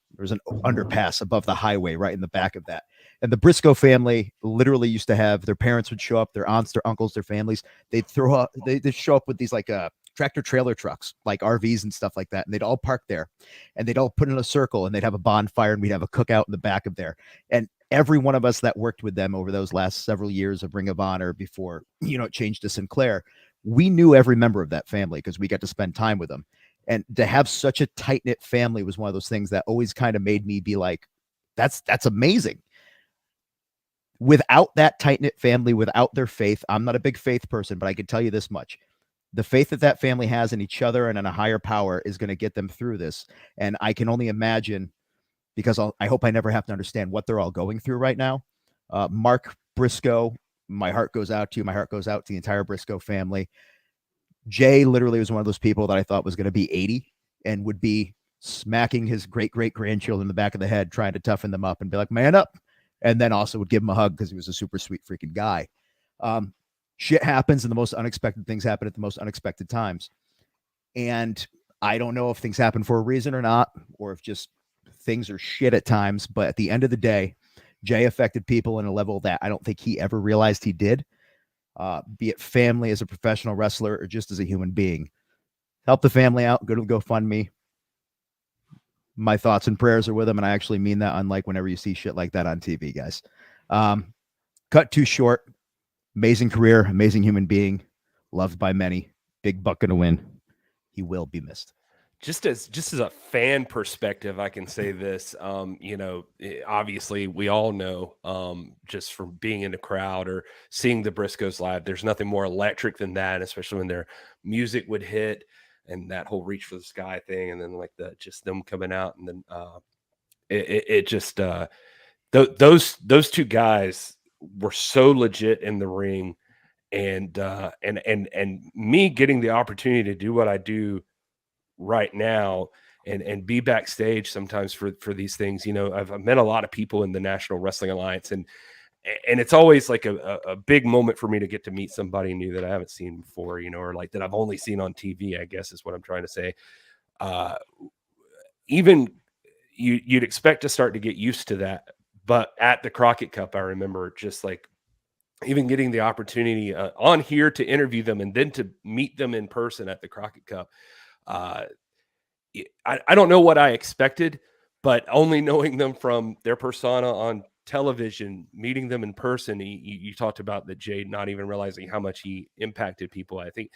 [SPEAKER 2] underpass above the highway right in the back of that. And the Briscoe family literally used to have their parents would show up, their aunts, their uncles, their families. They'd throw up, they'd show up with these like tractor trailer trucks, like RVs and stuff like that. And they'd all park there and they'd all put in a circle and they'd have a bonfire and we'd have a cookout in the back of there. And every one of us that worked with them over those last several years of Ring of Honor before, you know, it changed to Sinclair, we knew every member of that family because we got to spend time with them. And to have such a tight-knit family was one of those things that always kind of made me be like, that's amazing. Without that tight-knit family, without their faith, I'm not a big faith person, but I can tell you this much. The faith that family has in each other and in a higher power is going to get them through this. And I can only imagine, because I hope I never have to understand what they're all going through right now. Mark Briscoe, my heart goes out to you. My heart goes out to the entire Briscoe family. Jay literally was one of those people that I thought was going to be 80 and would be smacking his great-great-grandchildren in the back of the head, trying to toughen them up and be like, man up. And then also would give him a hug because he was a super sweet freaking guy. Shit happens and the most unexpected things happen at the most unexpected times. And I don't know if things happen for a reason or not, or if just things are shit at times. But at the end of the day, Jay affected people in a level that I don't think he ever realized he did, be it family as a professional wrestler or just as a human being. Help the family out. Go to GoFundMe. My thoughts and prayers are with him, and I actually mean that, unlike whenever you see shit like that on TV, guys. Cut too short. Amazing career, amazing human being, loved by many. Big buck gonna win. He will be missed.
[SPEAKER 1] Just as a fan perspective, I can say this. You know, obviously we all know, just from being in the crowd or seeing the Briscoes live, there's nothing more electric than that, especially when their music would hit and that whole reach for the sky thing, and then like just them coming out and then it just those two guys were so legit in the ring, and me getting the opportunity to do what I do right now and be backstage sometimes for these things. You know, I've met a lot of people in the National Wrestling Alliance, and it's always like a big moment for me to get to meet somebody new that I haven't seen before, you know, or like that I've only seen on TV, I guess is what I'm trying to say. Even you'd expect to start to get used to that. But at the Crockett Cup, I remember just like even getting the opportunity on here to interview them and then to meet them in person at the Crockett Cup. I don't know what I expected, but only knowing them from their persona on television, meeting them in person, you talked about that Jay not even realizing how much he impacted people. I think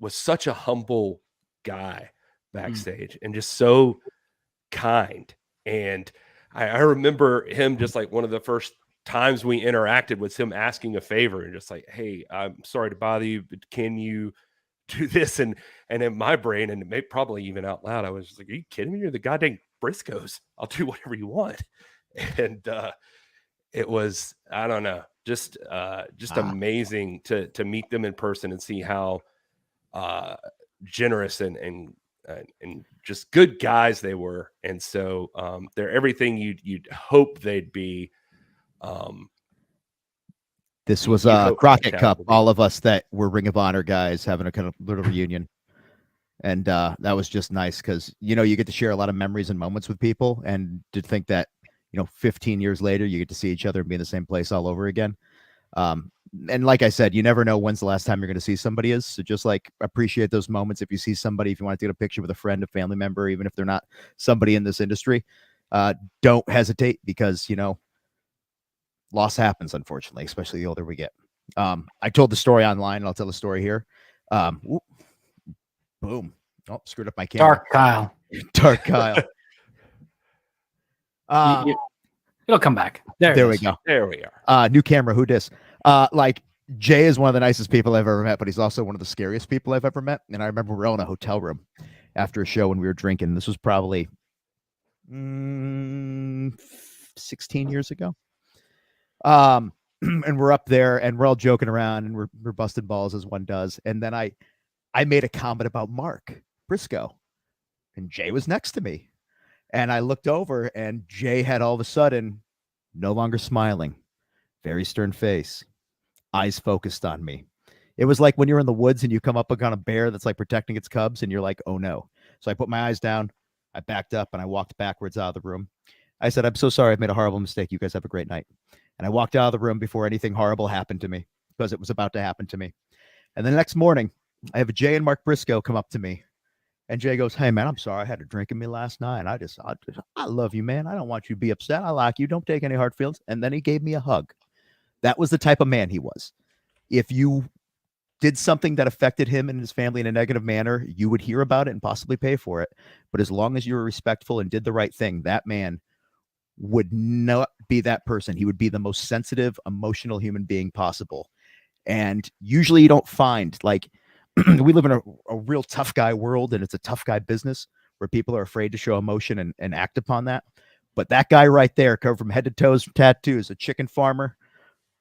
[SPEAKER 1] was such a humble guy backstage and just so kind. And I remember him just like one of the first times we interacted was him asking a favor and just like, hey, I'm sorry to bother you, but can you do this? And in my brain, and probably even out loud, I was just like, are you kidding me? You're the goddamn Briscoes. I'll do whatever you want. And it was, I don't know, just amazing to meet them in person and see how generous and just good guys they were. And so they're everything you'd hope they'd be.
[SPEAKER 2] This was a Crockett Cup. All of us that were Ring of Honor guys having a kind of little reunion. And that was just nice because, you know, you get to share a lot of memories and moments with people. And to think that, you know, 15 years later, you get to see each other and be in the same place all over again. And like I said, you never know when's the last time you're going to see somebody is. So just like appreciate those moments. If you see somebody, if you want to get a picture with a friend, a family member, even if they're not somebody in this industry, don't hesitate because, you know, loss happens, unfortunately, especially the older we get. I told the story online and I'll tell the story here. Boom. Oh, screwed up my camera. Dark Kyle.
[SPEAKER 3] It'll come back. There
[SPEAKER 2] we go.
[SPEAKER 1] There we are.
[SPEAKER 2] New camera. Who dis? Like Jay is one of the nicest people I've ever met, but he's also one of the scariest people I've ever met. And I remember we were all in a hotel room after a show when we were drinking. This was probably 16 years ago. And we're up there and we're all joking around and we're busting balls as one does. And then I made a comment about Mark Briscoe and Jay was next to me. And I looked over and Jay had all of a sudden no longer smiling, very stern face, eyes focused on me. It was like when you're in the woods and you come up on a bear that's like protecting its cubs and you're like, oh no. So I put my eyes down, I backed up and I walked backwards out of the room. I said, I'm so sorry. I've made a horrible mistake. You guys have a great night. And I walked out of the room before anything horrible happened to me because it was about to happen to me. And the next morning I have Jay and Mark Briscoe come up to me. And Jay goes, hey, man, I'm sorry. I had a drink in me last night. I love you, man. I don't want you to be upset. I like you. Don't take any hard feelings. And then he gave me a hug. That was the type of man he was. If you did something that affected him and his family in a negative manner, you would hear about it and possibly pay for it. But as long as you were respectful and did the right thing, that man would not be that person. He would be the most sensitive, emotional human being possible. And usually you don't find, like, we live in a real tough guy world, and it's a tough guy business where people are afraid to show emotion and act upon that. But that guy right there, covered from head to toes from tattoos, a chicken farmer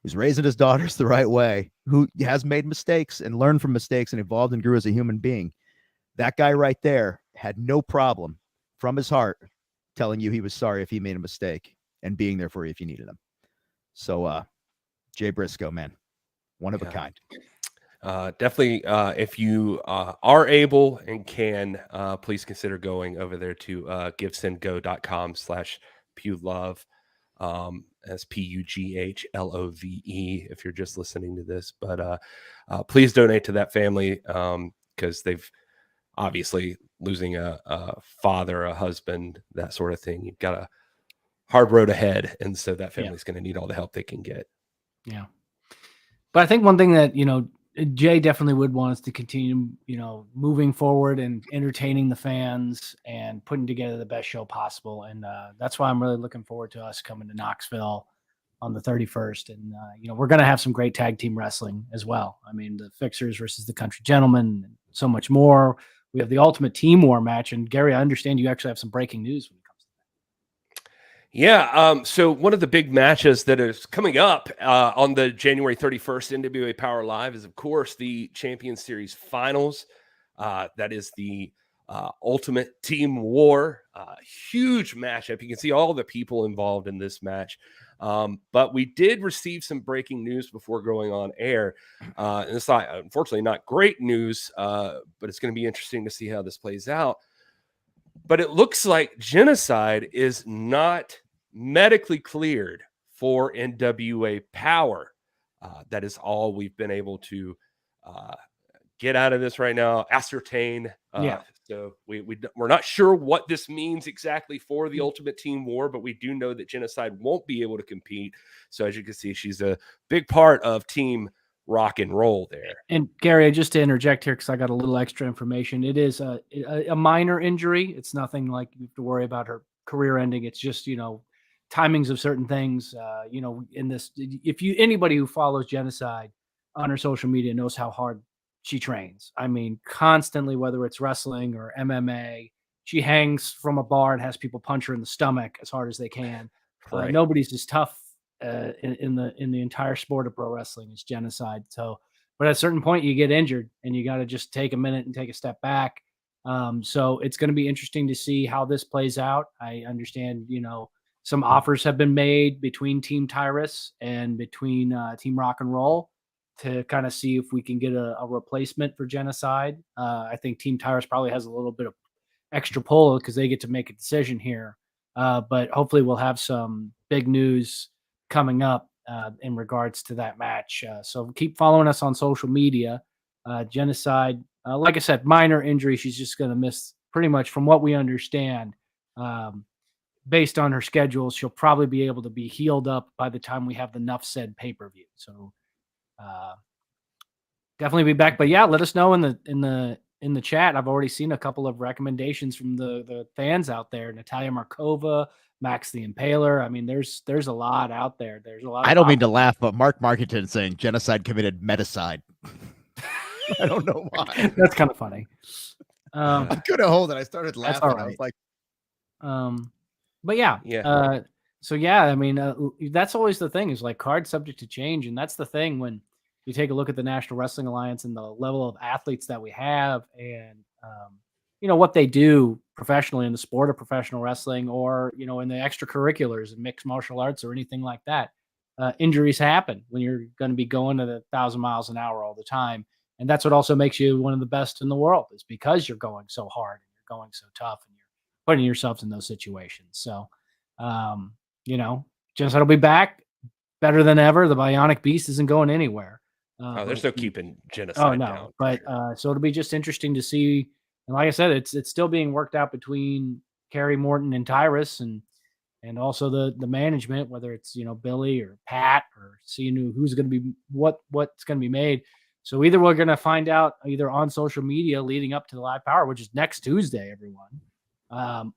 [SPEAKER 2] who's raising his daughters the right way, who has made mistakes and learned from mistakes and evolved and grew as a human being. That guy right there had no problem from his heart telling you he was sorry if he made a mistake and being there for you if you needed him. So, Jay Briscoe, man, one of a kind.
[SPEAKER 1] Definitely, if you are able and can, please consider going over there to givesendgo.com/PughLove. As PUGHLOVE if you're just listening to this. But please donate to that family because they've obviously losing a father, a husband, that sort of thing. You've got a hard road ahead. And so that family's going to need all the help they can get.
[SPEAKER 3] Yeah. But I think one thing that, Jay definitely would want us to continue, moving forward and entertaining the fans and putting together the best show possible. And that's why I'm really looking forward to us coming to Knoxville on the 31st. And, we're going to have some great tag team wrestling as well. I mean, the Fixers versus the Country Gentlemen, and so much more. We have the Ultimate Team War match. And Gary, I understand you actually have some breaking news when it comes to
[SPEAKER 1] Yeah. So one of the big matches that is coming up on the January 31st NWA Power Live is, of course, the Champions Series Finals. That is the Ultimate Team War. Huge matchup. You can see all the people involved in this match. But we did receive some breaking news before going on air. And it's not, unfortunately, not great news, but it's going to be interesting to see how this plays out. But it looks like Genocide is not medically cleared for NWA Power. That is all we've been able to get out of this right now, ascertain. So we're not sure what this means exactly for the Ultimate Team War, but we do know that Genocide won't be able to compete. So as you can see, she's a big part of Team Rock and Roll there.
[SPEAKER 3] And Gary, just to interject here, because I got a little extra information. It is a minor injury. It's nothing like you have to worry about her career ending. It's just, timings of certain things, in this, anybody who follows Genocide on her social media knows how hard she trains. I mean, constantly, whether it's wrestling or MMA, she hangs from a bar and has people punch her in the stomach as hard as they can.
[SPEAKER 1] Right.
[SPEAKER 3] Nobody's as tough in the entire sport of pro wrestling as Genocide. So, but at a certain point you get injured and you got to just take a minute and take a step back. So it's going to be interesting to see how this plays out. I understand, some offers have been made between Team Tyrus and between Team Rock and Roll to kind of see if we can get a replacement for Genocide. I think Team Tyrus probably has a little bit of extra pull because they get to make a decision here. But hopefully we'll have some big news coming up in regards to that match. So keep following us on social media. Genocide, like I said, minor injury. She's just going to miss pretty much, from what we understand, based on her schedule. She'll probably be able to be healed up by the time we have the Nuff Said pay-per-view. So definitely be back. But yeah, let us know in the chat. I've already seen a couple of recommendations from the fans out there. Natalia Markova, Max the Impaler. I mean, there's a lot out there. There's a lot.
[SPEAKER 2] I don't mean to laugh, but Mark Markington saying Genocide committed medicide. I don't know why.
[SPEAKER 3] That's kind of funny.
[SPEAKER 2] I couldn't hold it. I started laughing.
[SPEAKER 3] All right.
[SPEAKER 2] I was like,
[SPEAKER 3] but yeah. So yeah, I mean, that's always the thing, is like cards subject to change. And that's the thing when you take a look at the National Wrestling Alliance and the level of athletes that we have, and what they do professionally in the sport of professional wrestling, or in the extracurriculars and mixed martial arts or anything like that. Injuries happen when you're going to be going at 1,000 miles an hour all the time, and that's what also makes you one of the best in the world, is because you're going so hard and you're going so tough and you're putting yourselves in those situations. So, Genocide will be back better than ever. The Bionic Beast isn't going anywhere.
[SPEAKER 1] There's no keeping Genocide down.
[SPEAKER 3] But so it'll be just interesting to see. And like I said, it's still being worked out between Kerry Morton and Tyrus, and also the management, whether it's Billy or Pat, or seeing who's going to be what's going to be made. So either we're going to find out either on social media leading up to the live power, which is next Tuesday, everyone,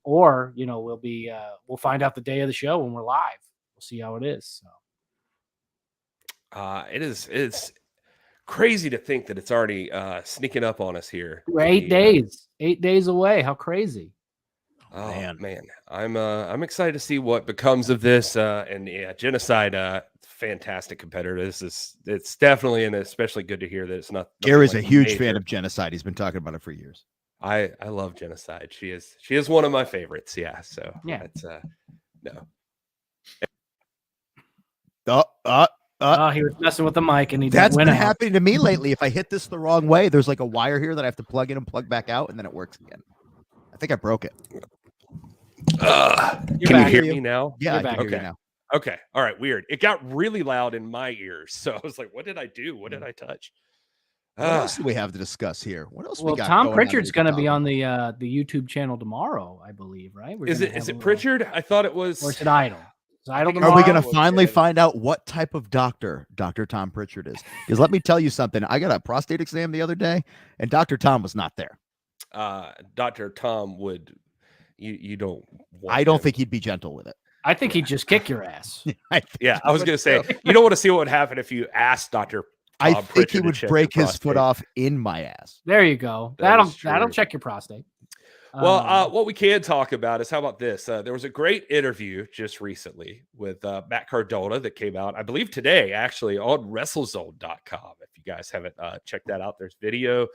[SPEAKER 3] or we'll find out the day of the show when we're live. We'll see how it is. So.
[SPEAKER 1] It's crazy to think that it's already sneaking up on us here.
[SPEAKER 3] We're 8 days. 8 days away. How crazy!
[SPEAKER 1] Oh man. I'm excited to see what becomes of this. And yeah, Genocide, fantastic competitor. It's definitely, and especially good to hear that it's not.
[SPEAKER 2] Gary's a huge fan of Genocide. He's been talking about it for years.
[SPEAKER 1] I love Genocide. She is one of my favorites. Yeah. So
[SPEAKER 3] yeah,
[SPEAKER 1] it's no.
[SPEAKER 3] He was messing with the mic, and
[SPEAKER 2] that's been happening to me lately. If I hit this the wrong way, there's like a wire here that I have to plug in and plug back out, and then it works again. I think I broke it.
[SPEAKER 1] Can you hear me now?
[SPEAKER 2] Yeah, I can hear you now.
[SPEAKER 1] Okay. All right. Weird. It got really loud in my ears, so I was like, "What did I do? What did I touch?"
[SPEAKER 2] What else do we have to discuss here? What else?
[SPEAKER 3] Well,
[SPEAKER 2] we got
[SPEAKER 3] Tom Pritchard's going to be on the YouTube channel tomorrow, I believe. Right?
[SPEAKER 1] Is it Pritchard? I thought it was.
[SPEAKER 3] Or is it Idol?
[SPEAKER 2] Are we going to finally find out what type of doctor Dr. Tom Pritchard is? Because let me tell you something. I got a prostate exam the other day, and Dr. Tom was not there.
[SPEAKER 1] Dr. Tom would. You don't.
[SPEAKER 2] I don't think he'd be gentle with it.
[SPEAKER 3] I think he'd just kick your ass.
[SPEAKER 1] Yeah, I was going to say, you don't want to see what would happen if you asked Dr.
[SPEAKER 2] I think he would break his foot off in my ass.
[SPEAKER 3] There you go. That'll check your prostate.
[SPEAKER 1] Well, what we can talk about is, how about this? There was a great interview just recently with Matt Cardona that came out, I believe today, actually, on WrestleZone.com. If you guys haven't checked that out, there's video.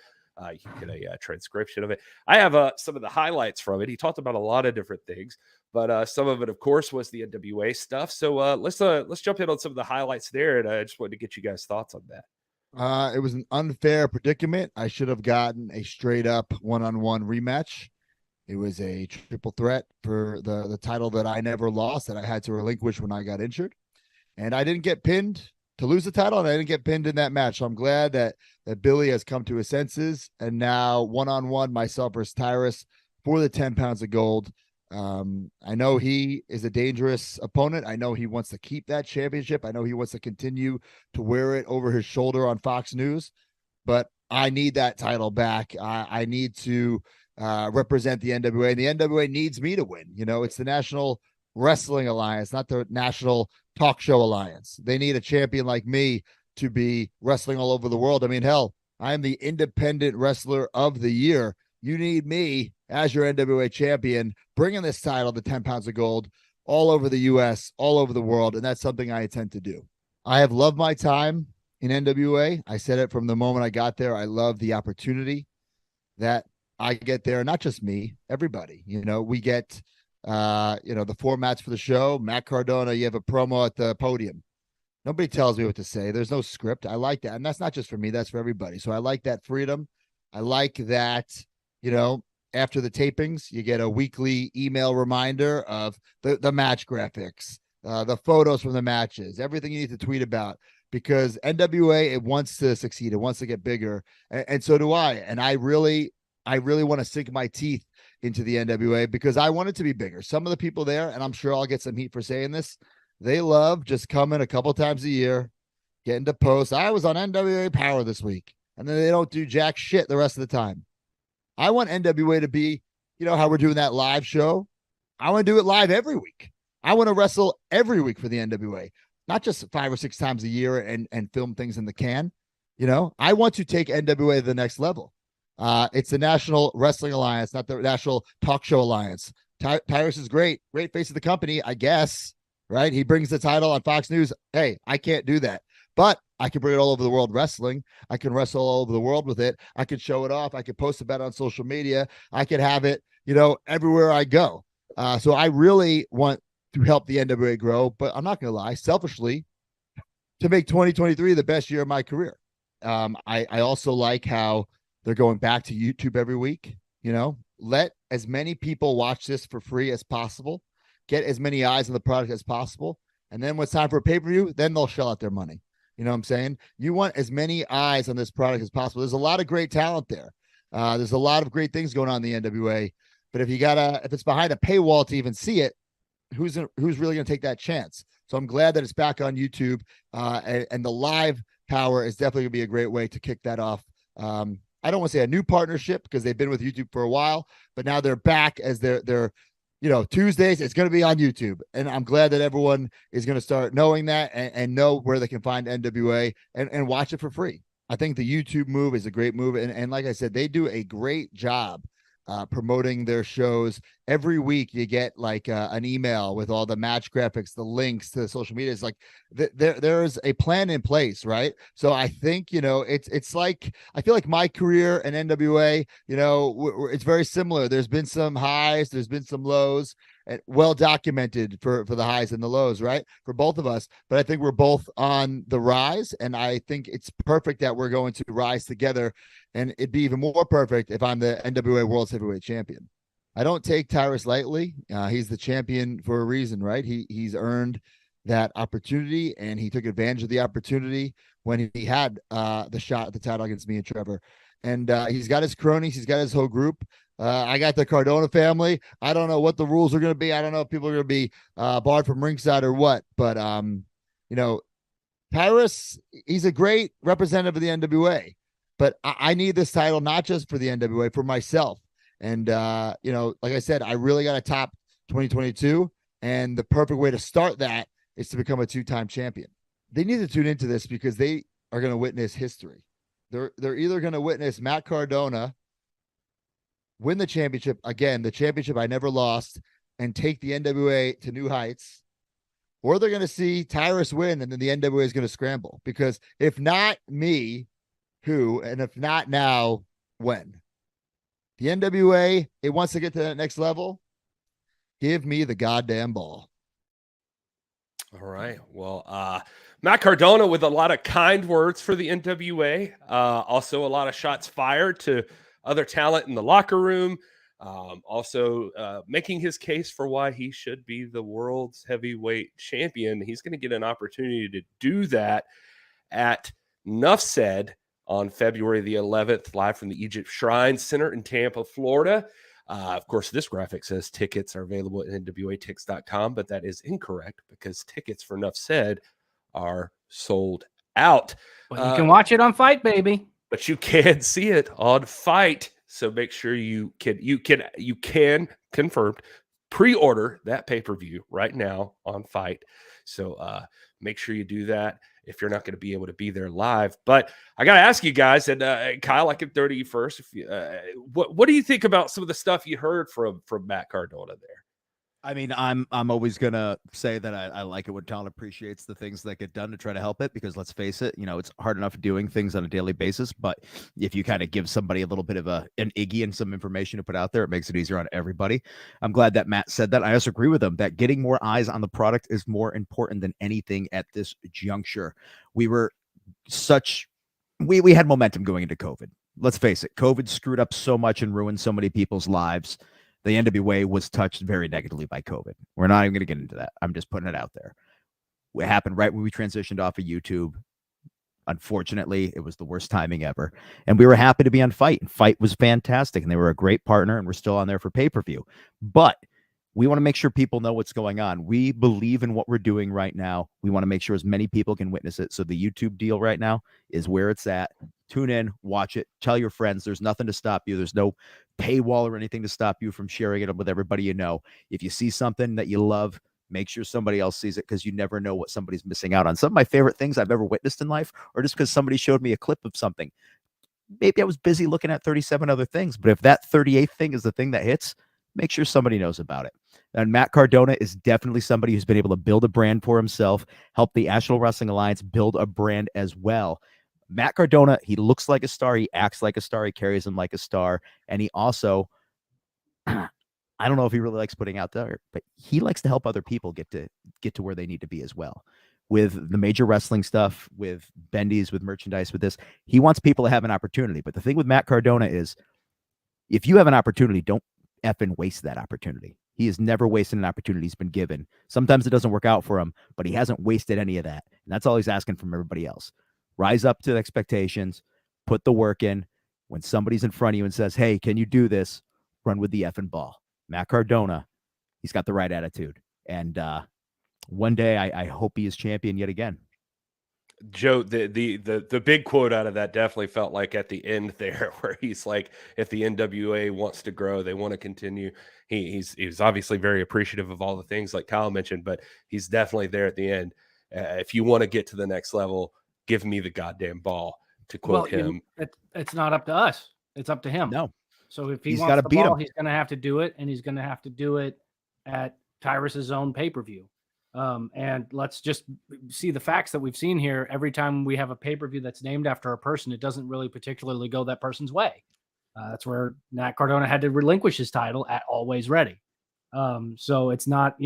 [SPEAKER 1] You can get a transcription of it. I have some of the highlights from it. He talked about a lot of different things, but some of it, of course, was the NWA stuff. So let's jump in on some of the highlights there, and I just wanted to get you guys' thoughts on that.
[SPEAKER 7] It was an unfair predicament. I should have gotten a straight up one-on-one rematch. It was a triple threat for the title that I never lost, that I had to relinquish when I got injured. And I didn't get pinned to lose the title, and I didn't get pinned in that match. So I'm glad that Billy has come to his senses, and now one-on-one, myself versus Tyrus for the 10 pounds of gold. I know he is a dangerous opponent. I know he wants to keep that championship. I know he wants to continue to wear it over his shoulder on Fox News, but I need that title back. I need to represent the NWA, and the NWA needs me to win. You know, it's the National Wrestling Alliance, not the National Talk Show Alliance. They need a champion like me to be wrestling all over the world. I mean, hell, I am the Independent Wrestler of the Year. You need me as your NWA champion, bringing this title, the 10 pounds of gold, all over the U.S., all over the world, and that's something I intend to do. I have loved my time in NWA. I said it from the moment I got there. I love the opportunity that I get there, not just me, everybody. You know, we get, the formats for the show. Matt Cardona, you have a promo at the podium. Nobody tells me what to say. There's no script. I like that. And that's not just for me, that's for everybody. So I like that freedom. I like that, after the tapings, you get a weekly email reminder of the match graphics, the photos from the matches, everything you need to tweet about, because NWA, it wants to succeed. It wants to get bigger. And so do I. And I really want to sink my teeth into the NWA because I want it to be bigger. Some of the people there, and I'm sure I'll get some heat for saying this, they love just coming a couple times a year, getting to post. I was on NWA Power this week, and then they don't do jack shit the rest of the time. I want NWA to be, how we're doing that live show. I want to do it live every week. I want to wrestle every week for the NWA, not just 5 or 6 times a year and film things in the can. I want to take NWA to the next level. It's the National Wrestling Alliance, not the National Talk Show Alliance. Tyrus is great face of the company, I guess, right? He brings the title on Fox News. Hey, I can't do that, but I can bring it all over the world wrestling. I can wrestle all over the world with it. I can show it off. I can post about it on social media. I can have it, everywhere I go. So I really want to help the NWA grow, but I'm not going to lie, selfishly, to make 2023 the best year of my career. I also like how they're going back to YouTube every week. Let as many people watch this for free as possible, get as many eyes on the product as possible. And then when it's time for a pay-per-view, then they'll shell out their money. You know what I'm saying? You want as many eyes on this product as possible. There's a lot of great talent there. There's a lot of great things going on in the NWA, but if it's behind a paywall to even see it, who's really going to take that chance? So I'm glad that it's back on YouTube, and the live power is definitely going to be a great way to kick that off. I don't want to say a new partnership because they've been with YouTube for a while, but now they're back as they're Tuesdays, it's going to be on YouTube. And I'm glad that everyone is going to start knowing that and know where they can find NWA and watch it for free. I think the YouTube move is a great move. And like I said, they do a great job promoting their shows. Every week you get like an email with all the match graphics, the links to the social media. It's like there's a plan in place, right? So I think it's like, I feel like my career and NWA, it's very similar. There's been some highs, there's been some lows, and well documented for the highs and the lows, right, for both of us. But I think we're both on the rise, and I think it's perfect that we're going to rise together. And it'd be even more perfect if I'm the NWA World Heavyweight Champion. I don't take Tyrus lightly. He's the champion for a reason, right? He's earned that opportunity, and he took advantage of the opportunity when he had the shot at the title against me and Trevor. And he's got his cronies. He's got his whole group. I got the Cardona family. I don't know what the rules are going to be. I don't know if people are going to be barred from ringside or what. But, Tyrus, he's a great representative of the NWA. But I need this title not just for the NWA, for myself. And, like I said, I really got to top 2022. And the perfect way to start that is to become a 2-time champion. They need to tune into this because they are going to witness history. They're either going to witness Matt Cardona win the championship again, the championship I never lost, and take the NWA to new heights, or they're going to see Tyrus win and then the NWA is going to scramble. Because if not me, who? And if not now, when? The NWA, it wants to get to that next level. Give me the goddamn ball.
[SPEAKER 1] All right. Well, Matt Cardona with a lot of kind words for the NWA. Also a lot of shots fired to other talent in the locker room. Also making his case for why he should be the world's heavyweight champion. He's going to get an opportunity to do that at Nuff Said on February the 11th, live from the Egypt Shrine Center in Tampa, Florida. Of course, this graphic says tickets are available at nwatix.com, but that is incorrect because tickets for Nuff Said are sold out.
[SPEAKER 3] But you can watch it on Fight, baby.
[SPEAKER 1] But you can see it on Fight. So make sure you can confirmed pre-order that pay-per-view right now on Fight. So make sure you do that if you're not going to be able to be there live. But I got to ask you guys, and Kyle, I can throw to you first. If you, what do you think about some of the stuff you heard from Matt Cardona there?
[SPEAKER 2] I mean, I'm always gonna say that I like it when talent appreciates the things that get done to try to help it, because let's face it, it's hard enough doing things on a daily basis. But if you kind of give somebody a little bit of an Iggy and some information to put out there, it makes it easier on everybody. I'm glad that Matt said that. I also agree with him that getting more eyes on the product is more important than anything at this juncture. We had momentum going into COVID. Let's face it, COVID screwed up so much and ruined so many people's lives. The NWA was touched very negatively by COVID. We're not even going to get into that. I'm just putting it out there. It happened right when we transitioned off of YouTube. Unfortunately, it was the worst timing ever. And we were happy to be on Fight. And Fight was fantastic. And they were a great partner. And we're still on there for pay-per-view. But we want to make sure people know what's going on. We believe in what we're doing right now. We want to make sure as many people can witness it. So the YouTube deal right now is where it's at. Tune in, watch it, tell your friends. There's nothing to stop you. There's no paywall or anything to stop you from sharing it with everybody you know. If you see something that you love, make sure somebody else sees it, because you never know what somebody's missing out on. Some of my favorite things I've ever witnessed in life are just because somebody showed me a clip of something. Maybe I was busy looking at 37 other things, but if that 38th thing is the thing that hits, make sure somebody knows about it. And Matt Cardona is definitely somebody who's been able to build a brand for himself, help the National Wrestling Alliance build a brand as well. Matt Cardona, he looks like a star. He acts like a star. He carries him like a star. And he also, I don't know if he really likes putting out there, but he likes to help other people get to where they need to be as well. With the major wrestling stuff, with bendies, with merchandise, with this, he wants people to have an opportunity. But the thing with Matt Cardona is, if you have an opportunity, don't effing waste that opportunity. He has never wasted an opportunity he's been given. Sometimes it doesn't work out for him, but he hasn't wasted any of that. And that's all he's asking from everybody else. Rise up to expectations, put the work in. When somebody's in front of you and says, hey, can you do this? Run with the effing ball. Matt Cardona, he's got the right attitude. And one day I hope he is champion yet again.
[SPEAKER 1] Joe, the big quote out of that definitely felt like at the end there, where he's like, if the NWA wants to grow, they want to continue. He's obviously very appreciative of all the things like Kyle mentioned, but he's definitely there at the end. If you want to get to the next level, give me the goddamn ball, to quote him.
[SPEAKER 3] It's not up to us. It's up to him.
[SPEAKER 2] No.
[SPEAKER 3] So if he wants the ball, he's going to have to do it, and he's going to have to do it at Tyrus's own pay-per-view. And let's just see the facts that we've seen here. Every time we have a pay-per-view that's named after a person, it doesn't really particularly go that person's way. That's where Matt Cardona had to relinquish his title at Always Ready. So it's not,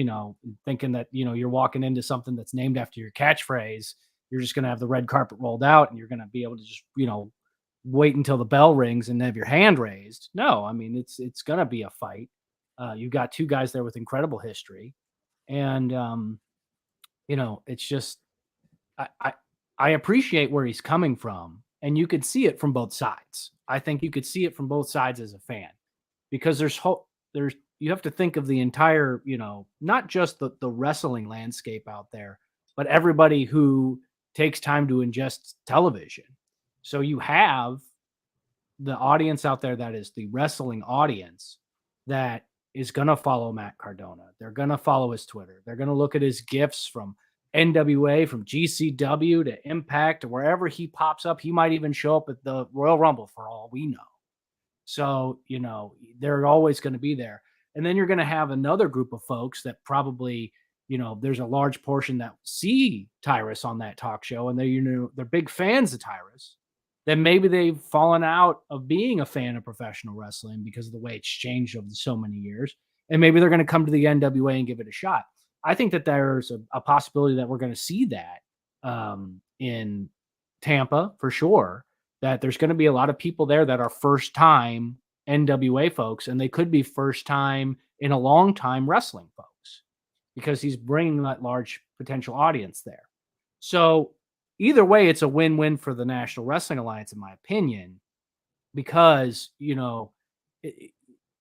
[SPEAKER 3] thinking that, you're walking into something that's named after your catchphrase. You're just going to have the red carpet rolled out and you're going to be able to just, wait until the bell rings and have your hand raised. No, I mean, it's going to be a fight. You've got two guys there with incredible history. And, it's just, I appreciate where he's coming from, and you could see it from both sides. I think you could see it from both sides as a fan, because you have to think of the entire, not just the wrestling landscape out there, but everybody who takes time to ingest television. So you have the audience out there that is the wrestling audience that is going to follow Matt Cardona. They're going to follow his Twitter. They're going to look at his GIFs from NWA, from GCW to Impact, to wherever he pops up. He might even show up at the Royal Rumble for all we know. So, they're always going to be there. And then you're going to have another group of folks that probably, there's a large portion that see Tyrus on that talk show and they're big fans of Tyrus. Then maybe they've fallen out of being a fan of professional wrestling because of the way it's changed over so many years. And maybe they're going to come to the NWA and give it a shot. I think that there's a possibility that we're going to see that in Tampa for sure, that there's going to be a lot of people there that are first time NWA folks, and they could be first time in a long time wrestling folks because he's bringing that large potential audience there. So either way, it's a win-win for the National Wrestling Alliance, in my opinion, because,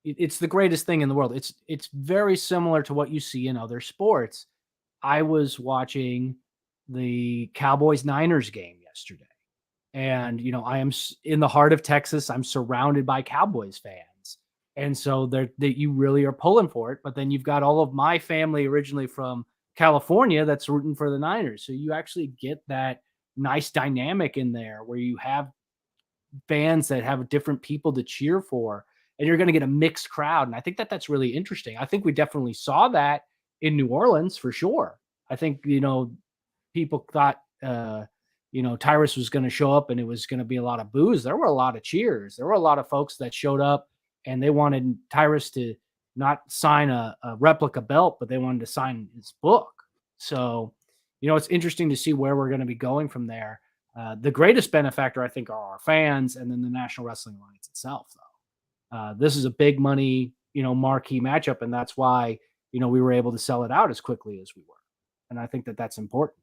[SPEAKER 3] it's the greatest thing in the world. It's very similar to what you see in other sports. I was watching the Cowboys-Niners game yesterday. And, I am in the heart of Texas. I'm surrounded by Cowboys fans. And so that you really are pulling for it. But then you've got all of my family originally from California that's rooting for the Niners. So you actually get that nice dynamic in there where you have fans that have different people to cheer for. And you're going to get a mixed crowd. And I think that that's really interesting. I think we definitely saw that in New Orleans for sure. I think, people thought, Tyrus was going to show up and it was going to be a lot of boos. There were a lot of cheers. There were a lot of folks that showed up and they wanted Tyrus to not sign a replica belt, but they wanted to sign his book. So, it's interesting to see where we're going to be going from there. The greatest benefactor, I think, are our fans and then the National Wrestling Alliance itself, though. This is a big money, marquee matchup. And that's why, we were able to sell it out as quickly as we were. And I think that that's important.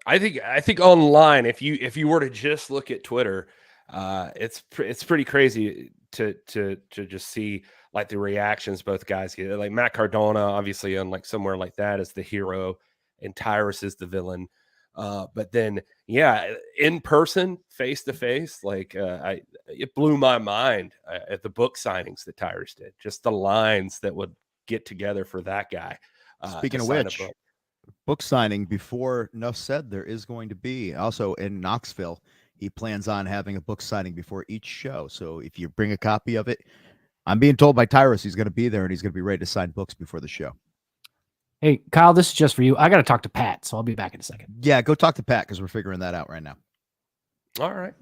[SPEAKER 1] I think online, if you were to just look at Twitter, it's pretty crazy to just see like the reactions both guys get. Like Matt Cardona, obviously, on like somewhere like that is the hero, and Tyrus is the villain. But then, yeah, in person, face to face, like it blew my mind at the book signings that Tyrus did. Just the lines that would get together for that guy.
[SPEAKER 2] Speaking of which, book signing, before enough said, there is going to be also in Knoxville. He plans on having a book signing before each show. So if you bring a copy of it, I'm being told by Tyrus he's going to be there and he's going to be ready to sign books before the show.
[SPEAKER 3] Hey, Kyle, this is just for you. I got to talk to Pat, so I'll be back in a second.
[SPEAKER 2] Yeah, go talk to Pat because we're figuring that out right now.
[SPEAKER 1] All right.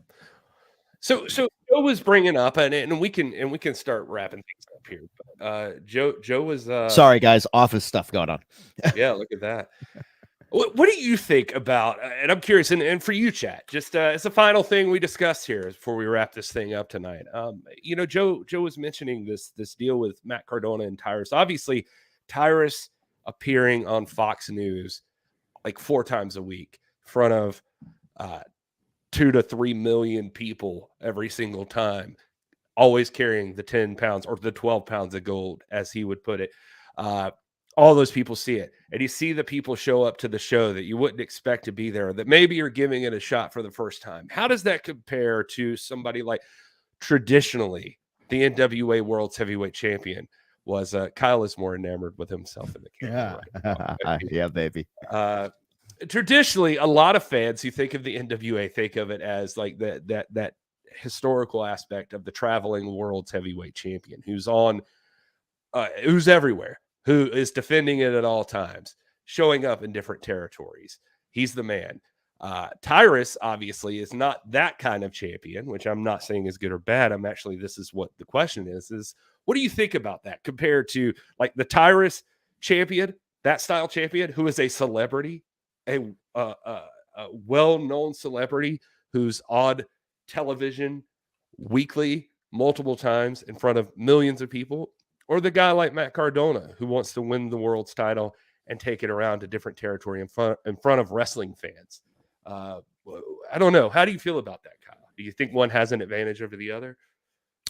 [SPEAKER 1] So Joe was bringing up, and we can start wrapping things up here. But Joe was
[SPEAKER 2] sorry, guys, office stuff going on.
[SPEAKER 1] Yeah, look at that. What do you think about? And I'm curious, and for you, chat, just as a final thing we discussed here before we wrap this thing up tonight. Joe was mentioning this deal with Matt Cardona and Tyrus. Obviously, Tyrus appearing on Fox News like 4 times a week in front of 2 to 3 million people every single time, always carrying the 10 pounds or the 12 pounds of gold, as he would put it. All those people see it, and you see the people show up to the show that you wouldn't expect to be there, that maybe you're giving it a shot for the first time. How does that compare to somebody like traditionally the NWA World's Heavyweight Champion was? Kyle is more enamored with himself in the camera.
[SPEAKER 2] Yeah, right now. Yeah, baby.
[SPEAKER 1] Traditionally, a lot of fans who think of the NWA think of it as like that historical aspect of the traveling world's heavyweight champion who's everywhere, who is defending it at all times, showing up in different territories. He's the man. Tyrus obviously is not that kind of champion, which I'm not saying is good or bad. This is what the question is what do you think about that compared to like the Tyrus champion, that style champion, who is a celebrity, a well-known celebrity who's on television weekly, multiple times in front of millions of people, or the guy like Matt Cardona who wants to win the world's title and take it around to different territory in front of wrestling fans? I don't know. How do you feel about that, Kyle? Do you think one has an advantage over the other?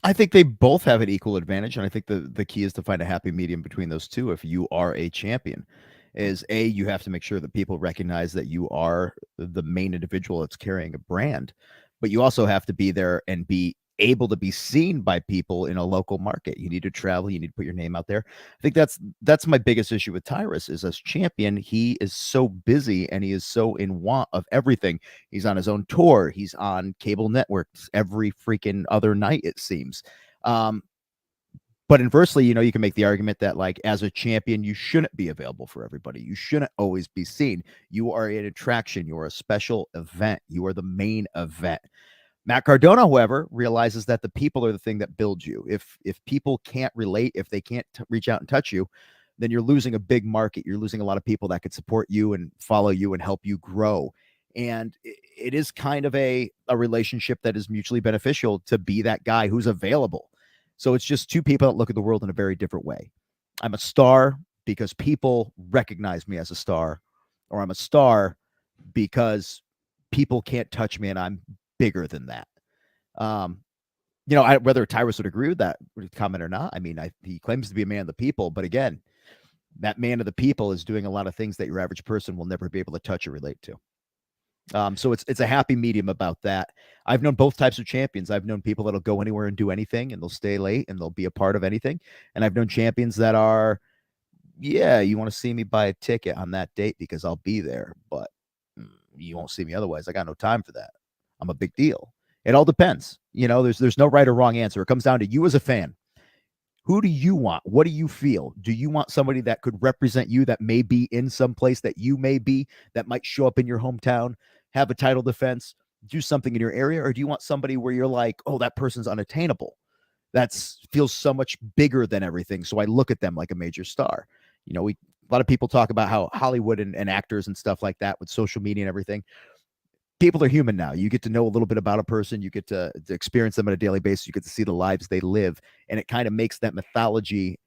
[SPEAKER 2] I think they both have an equal advantage, and I think the key is to find a happy medium between those two. If you are a champion, is you have to make sure that people recognize that you are the main individual that's carrying a brand, but you also have to be there and be able to be seen by people in a local market. You need to travel, you need to put your name out there. I think that's my biggest issue with Tyrus is as champion, he is so busy and he is so in want of everything. He's on his own tour. He's on cable networks every freaking other night, it seems. But inversely, you can make the argument that, like, as a champion, you shouldn't be available for everybody. You shouldn't always be seen. You are an attraction. You are a special event. You are the main event. Matt Cardona, however, realizes that the people are the thing that builds you. If people can't relate, if they can't reach out and touch you, then you're losing a big market. You're losing a lot of people that could support you and follow you and help you grow. And it is kind of a relationship that is mutually beneficial to be that guy who's available. So it's just two people that look at the world in a very different way. I'm a star because people recognize me as a star, or I'm a star because people can't touch me and I'm bigger than that. Whether Tyrus would agree with that comment or not, I mean, he claims to be a man of the people, but again, that man of the people is doing a lot of things that your average person will never be able to touch or relate to. So it's a happy medium about that. I've known both types of champions. I've known people that'll go anywhere and do anything, and they'll stay late and they'll be a part of anything. And I've known champions that are, yeah, you want to see me buy a ticket on that date because I'll be there, but you won't see me otherwise. I got no time for that. I'm a big deal. It all depends. There's no right or wrong answer. It comes down to you as a fan. Who do you want? What do you feel? Do you want somebody that could represent you, that may be in some place that you may be, that might show up in your hometown, have a title defense, do something in your area? Or do you want somebody where you're like, oh, that person's unattainable? That feels so much bigger than everything. So I look at them like a major star. A lot of people talk about how Hollywood and actors and stuff like that with social media and everything. People are human now. You get to know a little bit about a person. You get to experience them on a daily basis. You get to see the lives they live. And it kind of makes that mythology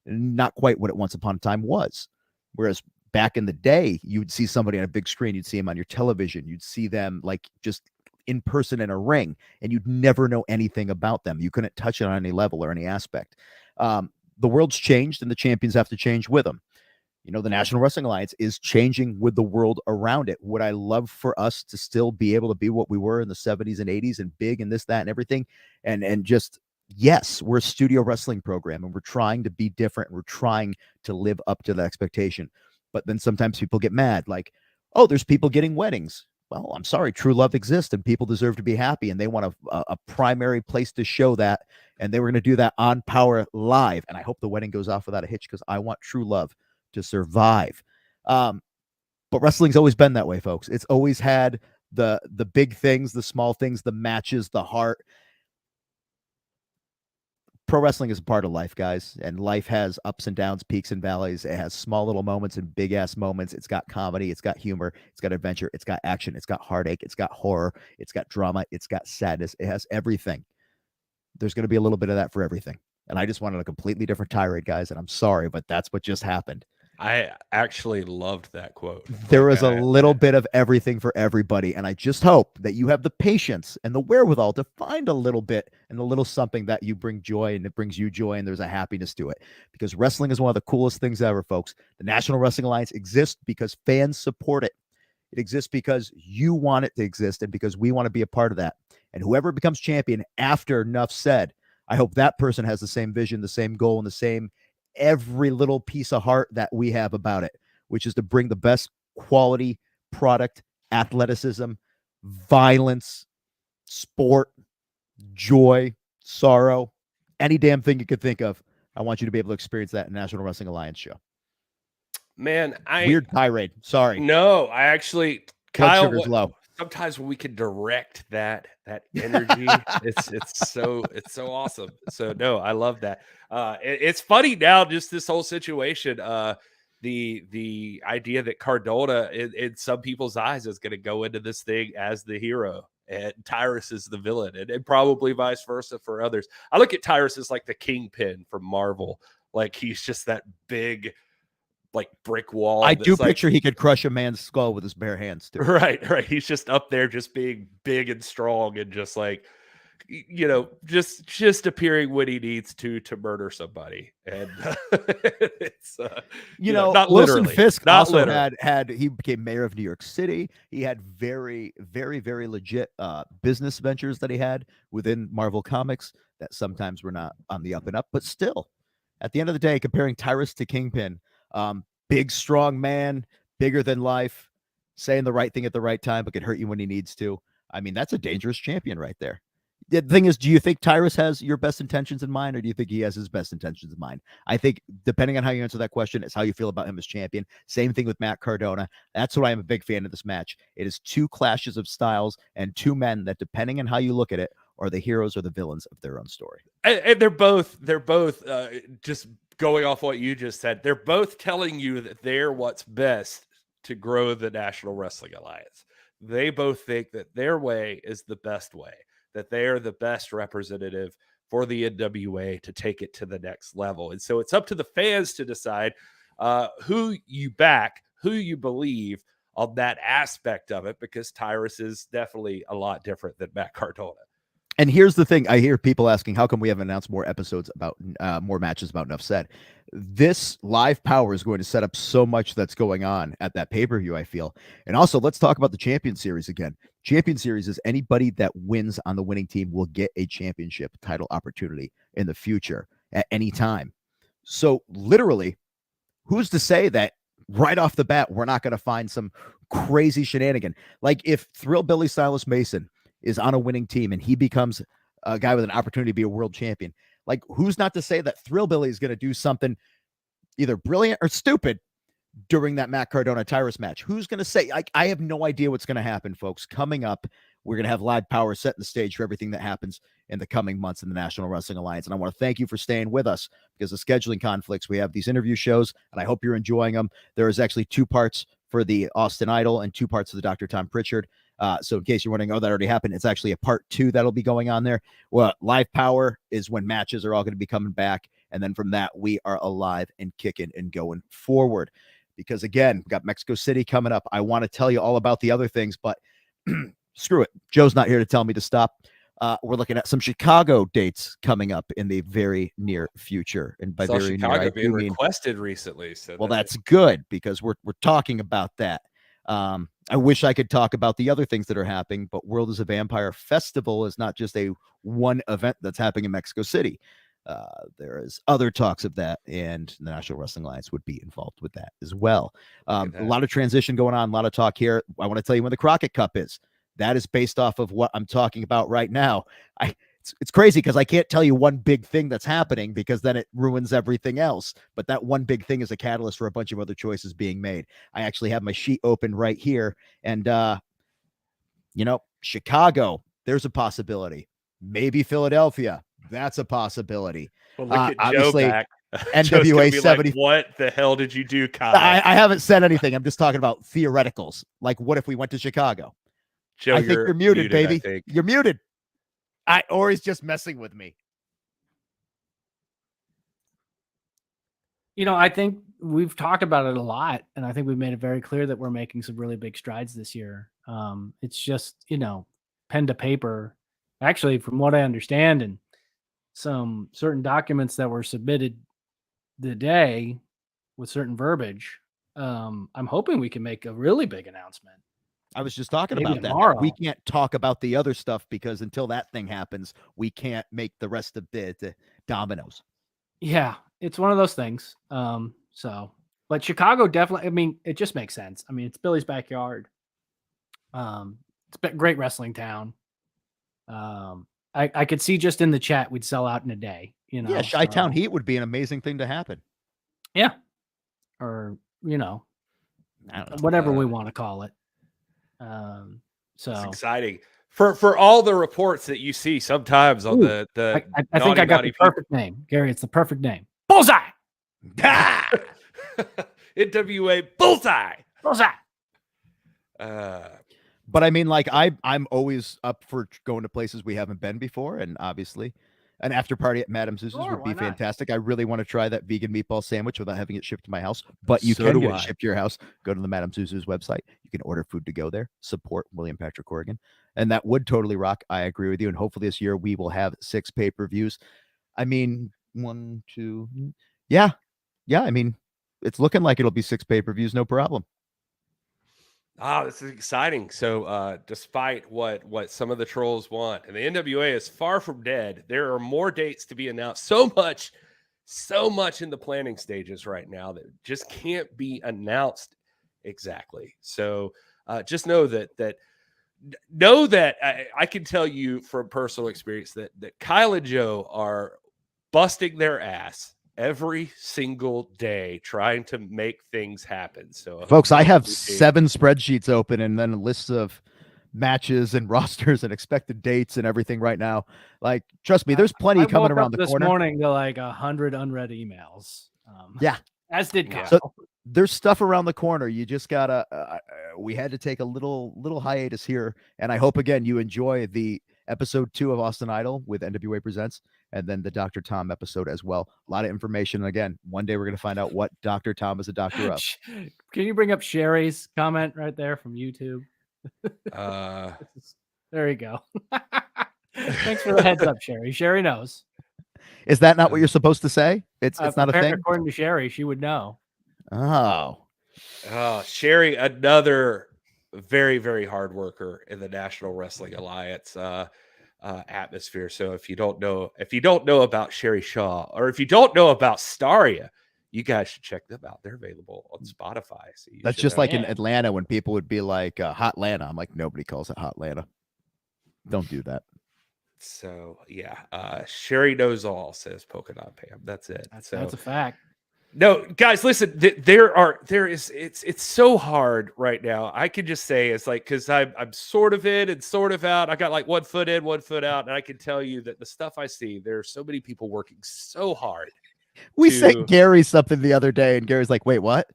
[SPEAKER 2] not quite what it once upon a time was. Whereas back in the day, you would see somebody on a big screen. You'd see them on your television. You'd see them like just in person in a ring, and you'd never know anything about them. You couldn't touch it on any level or any aspect. The world's changed, and the champions have to change with them. The National Wrestling Alliance is changing with the world around it. Would I love for us to still be able to be what we were in the 70s and 80s and big and this, that, and everything? And just, yes, we're a studio wrestling program, and we're trying to be different. We're trying to live up to that expectation. But then sometimes people get mad, like, oh, there's people getting weddings. Well, I'm sorry, true love exists, and people deserve to be happy, and they want a primary place to show that, and they were going to do that on Power Live. And I hope the wedding goes off without a hitch, because I want true love to survive. But wrestling's always been that way, folks. It's always had the big things, the small things, the matches, the heart. Pro wrestling is a part of life, guys, and life has ups and downs, peaks and valleys. It has small little moments and big ass moments. It's got comedy, it's got humor, it's got adventure, it's got action, it's got heartache, it's got horror, it's got drama, it's got sadness. It has everything. There's going to be a little bit of that for everything. And I just wanted a completely different tirade, guys, and I'm sorry, but that's what just happened.
[SPEAKER 1] I actually loved that quote.
[SPEAKER 2] There is a little bit of everything for everybody, and I just hope that you have the patience and the wherewithal to find a little bit and a little something that you bring joy, and it brings you joy, and there's a happiness to it. Because wrestling is one of the coolest things ever, folks. The National Wrestling Alliance exists because fans support it. It exists because you want it to exist, and because we want to be a part of that. And whoever becomes champion after Nuff said, I hope that person has the same vision, the same goal, and the same every little piece of heart that we have about it, which is to bring the best quality product, athleticism, violence, sport, joy, sorrow, any damn thing you could think of. I want you to be able to experience that in National Wrestling Alliance show.
[SPEAKER 1] Man,
[SPEAKER 2] weird tirade. Sorry.
[SPEAKER 1] No, I actually, Kyle,
[SPEAKER 2] low.
[SPEAKER 1] Sometimes when we can direct that energy, it's so awesome. So no, I love that. It's funny now, just this whole situation. The idea that Cardona, in some people's eyes, is going to go into this thing as the hero, and Tyrus is the villain, and probably vice versa for others. I look at Tyrus as like the Kingpin from Marvel. Like, he's just that big, like, brick wall.
[SPEAKER 2] I do picture he could crush a man's skull with his bare hands too.
[SPEAKER 1] Right. He's just up there, just being big and strong, and just like, just appearing when he needs to murder somebody. And it's not
[SPEAKER 2] Wilson
[SPEAKER 1] literally.
[SPEAKER 2] Fisk
[SPEAKER 1] not
[SPEAKER 2] also
[SPEAKER 1] literally.
[SPEAKER 2] he became mayor of New York City. He had very, very, very legit business ventures that he had within Marvel Comics that sometimes were not on the up and up, but still, at the end of the day, comparing Tyrus to Kingpin. Big, strong man, bigger than life, saying the right thing at the right time, but can hurt you when he needs to. I mean, that's a dangerous champion right there. the thing is, do you think Tyrus has your best intentions in mind, or do you think he has his best intentions in mind? I think depending on how you answer that question, it's how you feel about him as champion. Same thing with Matt Cardona. That's what I'm a big fan of this match. It is two clashes of styles and two men that, depending on how you look at it, are the heroes or the villains of their own story.
[SPEAKER 1] And they're both just going off what you just said. They're both telling you that they're what's best to grow the National Wrestling Alliance. They both think that their way is the best way, that they are the best representative for the NWA to take it to the next level. And so it's up to the fans to decide who you back, who you believe on that aspect of it, because Tyrus is definitely a lot different than Matt Cardona.
[SPEAKER 2] And here's the thing. I hear people asking, how come we haven't announced more episodes about more matches about Enough Said? This live power is going to set up so much that's going on at that pay-per-view, I feel. And also, let's talk about the Champion Series again. Champion Series is anybody that wins on the winning team will get a championship title opportunity in the future at any time. So literally, who's to say that right off the bat, we're not going to find some crazy shenanigan? Like if Thrill Billy Silas Mason is on a winning team and he becomes a guy with an opportunity to be a world champion, like who's not to say that Thrill Billy is going to do something either brilliant or stupid during that Matt Cardona Tyrus match? Who's going to say? I have no idea what's going to happen, folks. Coming up, we're going to have live power setting the stage for everything that happens in the coming months in the National Wrestling Alliance. And I want to thank you for staying with us, because of scheduling conflicts, we have these interview shows, and I hope you're enjoying them. There is actually 2 parts for the Austin Idol and 2 parts of the Dr. Tom Pritchard. So in case you're wondering, oh, that already happened, it's actually a part 2 that'll be going on there. Well, live power is when matches are all going to be coming back. And then from that, we are alive and kicking and going forward. Because again, we've got Mexico City coming up. I want to tell you all about the other things, but screw it. Joe's not here to tell me to stop. We're looking at some Chicago dates coming up in the very near future. And by very
[SPEAKER 1] Chicago
[SPEAKER 2] near,
[SPEAKER 1] being requested recently. So
[SPEAKER 2] well, that's good, because we're talking about that. I wish I could talk about the other things that are happening, but World is a Vampire Festival is not just a one event that's happening in Mexico City. There is other talks of that, and the National Wrestling Alliance would be involved with that as well. A lot of transition going on, a lot of talk here. I want to tell you when the Crockett Cup is. That is based off of what I'm talking about right now. It's crazy because I can't tell you one big thing that's happening, because then it ruins everything else. But that one big thing is a catalyst for a bunch of other choices being made. I actually have my sheet open right here. And, Chicago, there's a possibility. Maybe Philadelphia, that's a possibility.
[SPEAKER 1] Well, look at Joe back.
[SPEAKER 2] NWA 70.
[SPEAKER 1] Like, what the hell did you do, Kyle?
[SPEAKER 2] I haven't said anything. I'm just talking about theoreticals. Like, what if we went to Chicago?
[SPEAKER 1] Joe,
[SPEAKER 2] I think you're muted, baby. You're muted. Or he's just messing with me.
[SPEAKER 3] I think we've talked about it a lot, and I think we've made it very clear that we're making some really big strides this year. It's just, pen to paper. Actually, from what I understand, and some certain documents that were submitted today with certain verbiage, I'm hoping we can make a really big announcement.
[SPEAKER 2] I was just talking about
[SPEAKER 3] tomorrow.
[SPEAKER 2] That. We can't talk about the other stuff, because until that thing happens, we can't make the rest of the dominoes.
[SPEAKER 3] Yeah, it's one of those things. But Chicago definitely, it just makes sense. It's Billy's backyard. It's a great wrestling town. I could see just in the chat, we'd sell out in a day,
[SPEAKER 2] Yeah, Chi-Town Heat would be an amazing thing to happen.
[SPEAKER 3] Yeah. Or, I don't know, whatever we want to call it.
[SPEAKER 1] It's exciting for all the reports that you see sometimes on the
[SPEAKER 3] I think I got the perfect name, Gary. It's the perfect name. Bullseye.
[SPEAKER 1] NWA Bullseye.
[SPEAKER 2] But I'm always up for going to places we haven't been before, and obviously an after party at Madame Zeus's would be fantastic. I really want to try that vegan meatball sandwich without having it shipped to my house, but you can get it shipped to your house. Go to the Madame Zeus's website. You can order food to go there. Support William Patrick Corgan, and that would totally rock. I agree with you. And hopefully this year we will have 6 pay-per-views. 1, 2, yeah. It's looking like it'll be 6 pay-per-views, no problem.
[SPEAKER 1] Oh, this is exciting. So despite what some of the trolls want, and the NWA is far from dead, there are more dates to be announced. So much in the planning stages right now that just can't be announced exactly. So just know that know that I can tell you from personal experience that Kyle and Joe are busting their ass every single day trying to make things happen. So
[SPEAKER 2] folks, I have 7 spreadsheets open and then a list of matches and rosters and expected dates and everything right now. Like, trust me, there's plenty coming around the
[SPEAKER 3] this
[SPEAKER 2] corner.
[SPEAKER 3] This morning to like 100 unread emails.
[SPEAKER 2] Yeah.
[SPEAKER 3] As did Kyle.
[SPEAKER 2] So there's stuff around the corner. You just gotta, we had to take a little hiatus here. And I hope again, you enjoy the episode 2 of Austin Idol with NWA Presents, and then the Dr. Tom episode as well. A lot of information. And again, one day we're going to find out what Dr. Tom is a doctor of.
[SPEAKER 3] Can you bring up Sherry's comment right there from YouTube? There you go. Thanks for the heads up, Sherry. Sherry knows.
[SPEAKER 2] Is that not what you're supposed to say? It's not a thing.
[SPEAKER 3] According to Sherry, she would know.
[SPEAKER 2] Oh,
[SPEAKER 1] Sherry, another very, very hard worker in the National Wrestling Alliance atmosphere. So if you don't know about Sherry Shaw, or if you don't know about Staria, you guys should check them out. They're available on Spotify. So
[SPEAKER 2] that's just like in Atlanta when people would be like Hotlanta. I'm like, nobody calls it Hotlanta. Don't do that.
[SPEAKER 1] So yeah, Sherry knows all, says Polka Dot Pam. That's it.
[SPEAKER 3] That's a fact.
[SPEAKER 1] No, guys, listen, it's so hard right now. I can just say it's like, because I'm sort of in and sort of out. I got like 1 foot in, 1 foot out. And I can tell you that the stuff I see, there are so many people working so hard.
[SPEAKER 2] We sent Gary something the other day, and Gary's like, wait, what?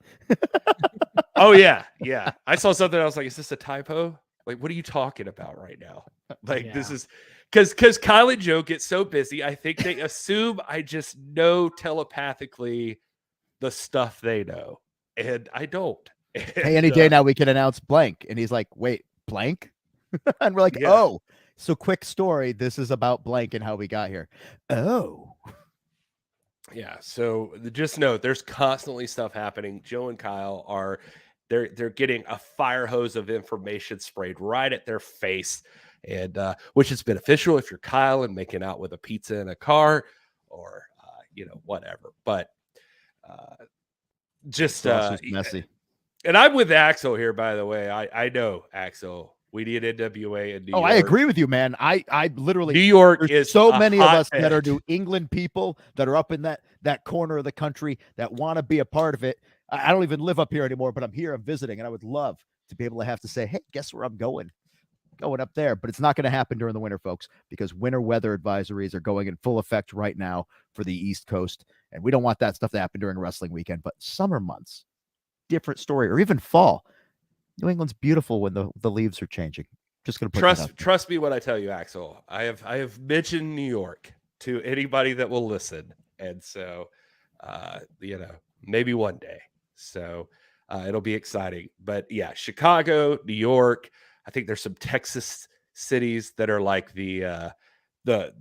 [SPEAKER 1] Oh, yeah. Yeah. I saw something. I was like, is this a typo? Like, what are you talking about right now? Like, this is because Kyle and Joe get so busy. I think they assume I just know telepathically the stuff they know, and I don't. And,
[SPEAKER 2] hey, any day now we can announce blank, and he's like, wait, blank? And we're like, oh, so quick story, this is about blank and how we got here. Oh
[SPEAKER 1] yeah, so just know there's constantly stuff happening. Joe and Kyle are they're getting a fire hose of information sprayed right at their face, and which is beneficial if you're Kyle and making out with a pizza in a car, or whatever. But just
[SPEAKER 2] messy.
[SPEAKER 1] And I'm with Axel here, by the way. I know, Axel, we need NWA in New York.
[SPEAKER 2] I agree with you, man. I literally,
[SPEAKER 1] New York is
[SPEAKER 2] so many of us
[SPEAKER 1] head.
[SPEAKER 2] that are New England people that are up in that corner of the country that want to be a part of it. I don't even live up here anymore, but I'm here, I'm visiting, and I would love to be able to have to say, hey, guess where I'm going up there. But it's not going to happen during the winter, folks, because winter weather advisories are going in full effect right now for the East Coast. And we don't want that stuff to happen during a wrestling weekend. But summer months, different story, or even fall. New England's beautiful when the leaves are changing. Just going to
[SPEAKER 1] trust me when I tell you, Axel. I have mentioned New York to anybody that will listen. And so, maybe one day. So it'll be exciting. But yeah, Chicago, New York. I think there's some Texas cities that are like the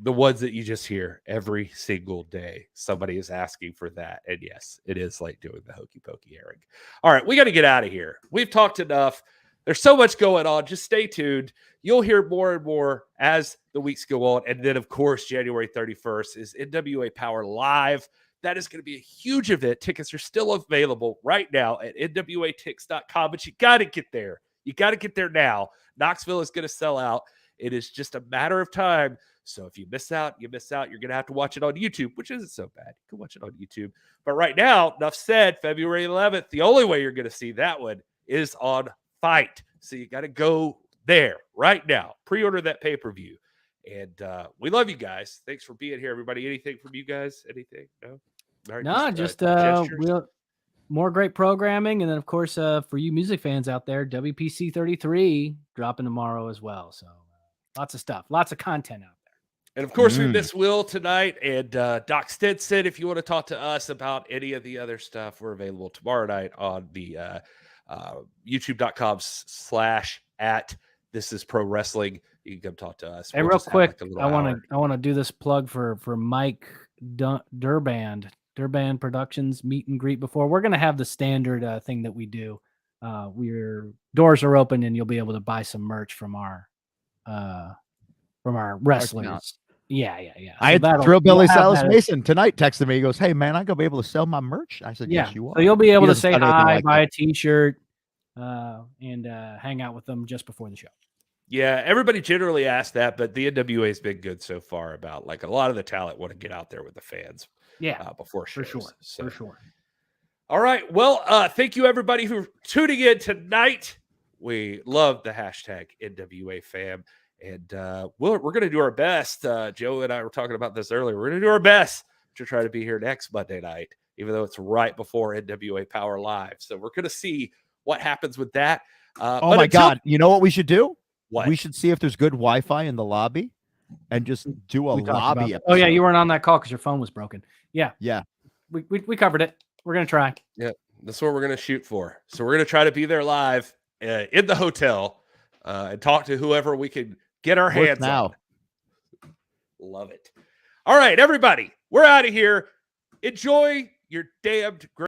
[SPEAKER 1] ones that you just hear every single day. Somebody is asking for that. And yes, it is like doing the hokey pokey, Eric. All right, we got to get out of here. We've talked enough. There's so much going on. Just stay tuned. You'll hear more and more as the weeks go on. And then, of course, January 31st is NWA Power Live. That is going to be a huge event. Tickets are still available right now at nwatix.com, but you got to get there. You got to get there now. Knoxville is going to sell out. It is just a matter of time. So if you miss out, you miss out. You're going to have to watch it on YouTube, which isn't so bad. You can watch it on YouTube. But right now, enough said, February 11th, the only way you're going to see that one is on Fight. So you got to go there right now. Pre-order that pay-per-view. And we love you guys. Thanks for being here, everybody. Anything from you guys? Anything? No? All right,
[SPEAKER 3] no, just more great programming. And then, of course, for you music fans out there, WPC 33 dropping tomorrow as well. So lots of stuff, lots of content out there.
[SPEAKER 1] And, of course, we miss Will tonight. And Doc Stinson, if you want to talk to us about any of the other stuff, we're available tomorrow night on the youtube.com/@thisisprowrestling. You can come talk to us.
[SPEAKER 3] Hey, real quick, I want to do this plug for Mike Durband Productions meet and greet before. We're going to have the standard thing that we do. Doors are open and you'll be able to buy some merch from our wrestlers. Yeah.
[SPEAKER 2] I had Thrillbilly Silas Mason tonight texted me. He goes, hey, man, I'm going to be able to sell my merch. I said, yes, you are.
[SPEAKER 3] So you'll be able to say hi, buy a T-shirt, and hang out with them just before the show.
[SPEAKER 1] Yeah, everybody generally asks that, but the NWA has been good so far about like a lot of the talent want to get out there with the fans.
[SPEAKER 3] Yeah,
[SPEAKER 1] before shows.
[SPEAKER 3] for sure.
[SPEAKER 1] So.
[SPEAKER 3] For sure.
[SPEAKER 1] All right. Well, thank you everybody for tuning in tonight. We love the hashtag NWA fam. And we're going to do our best. Joe and I were talking about this earlier. We're going to do our best to try to be here next Monday night, even though it's right before NWA Power Live. So we're going to see what happens with that.
[SPEAKER 2] Oh my God. You know what we should do?
[SPEAKER 1] What?
[SPEAKER 2] We should see if there's good Wi-Fi in the lobby and just do a lobby episode.
[SPEAKER 3] Oh yeah, you weren't on that call because your phone was broken. Yeah.
[SPEAKER 2] Yeah.
[SPEAKER 3] We covered it. We're going to try.
[SPEAKER 1] Yeah, that's what we're going to shoot for. So we're going to try to be there live in the hotel and talk to whoever we can get our hands on. Love it. All right, everybody, we're out of here. Enjoy your damned great.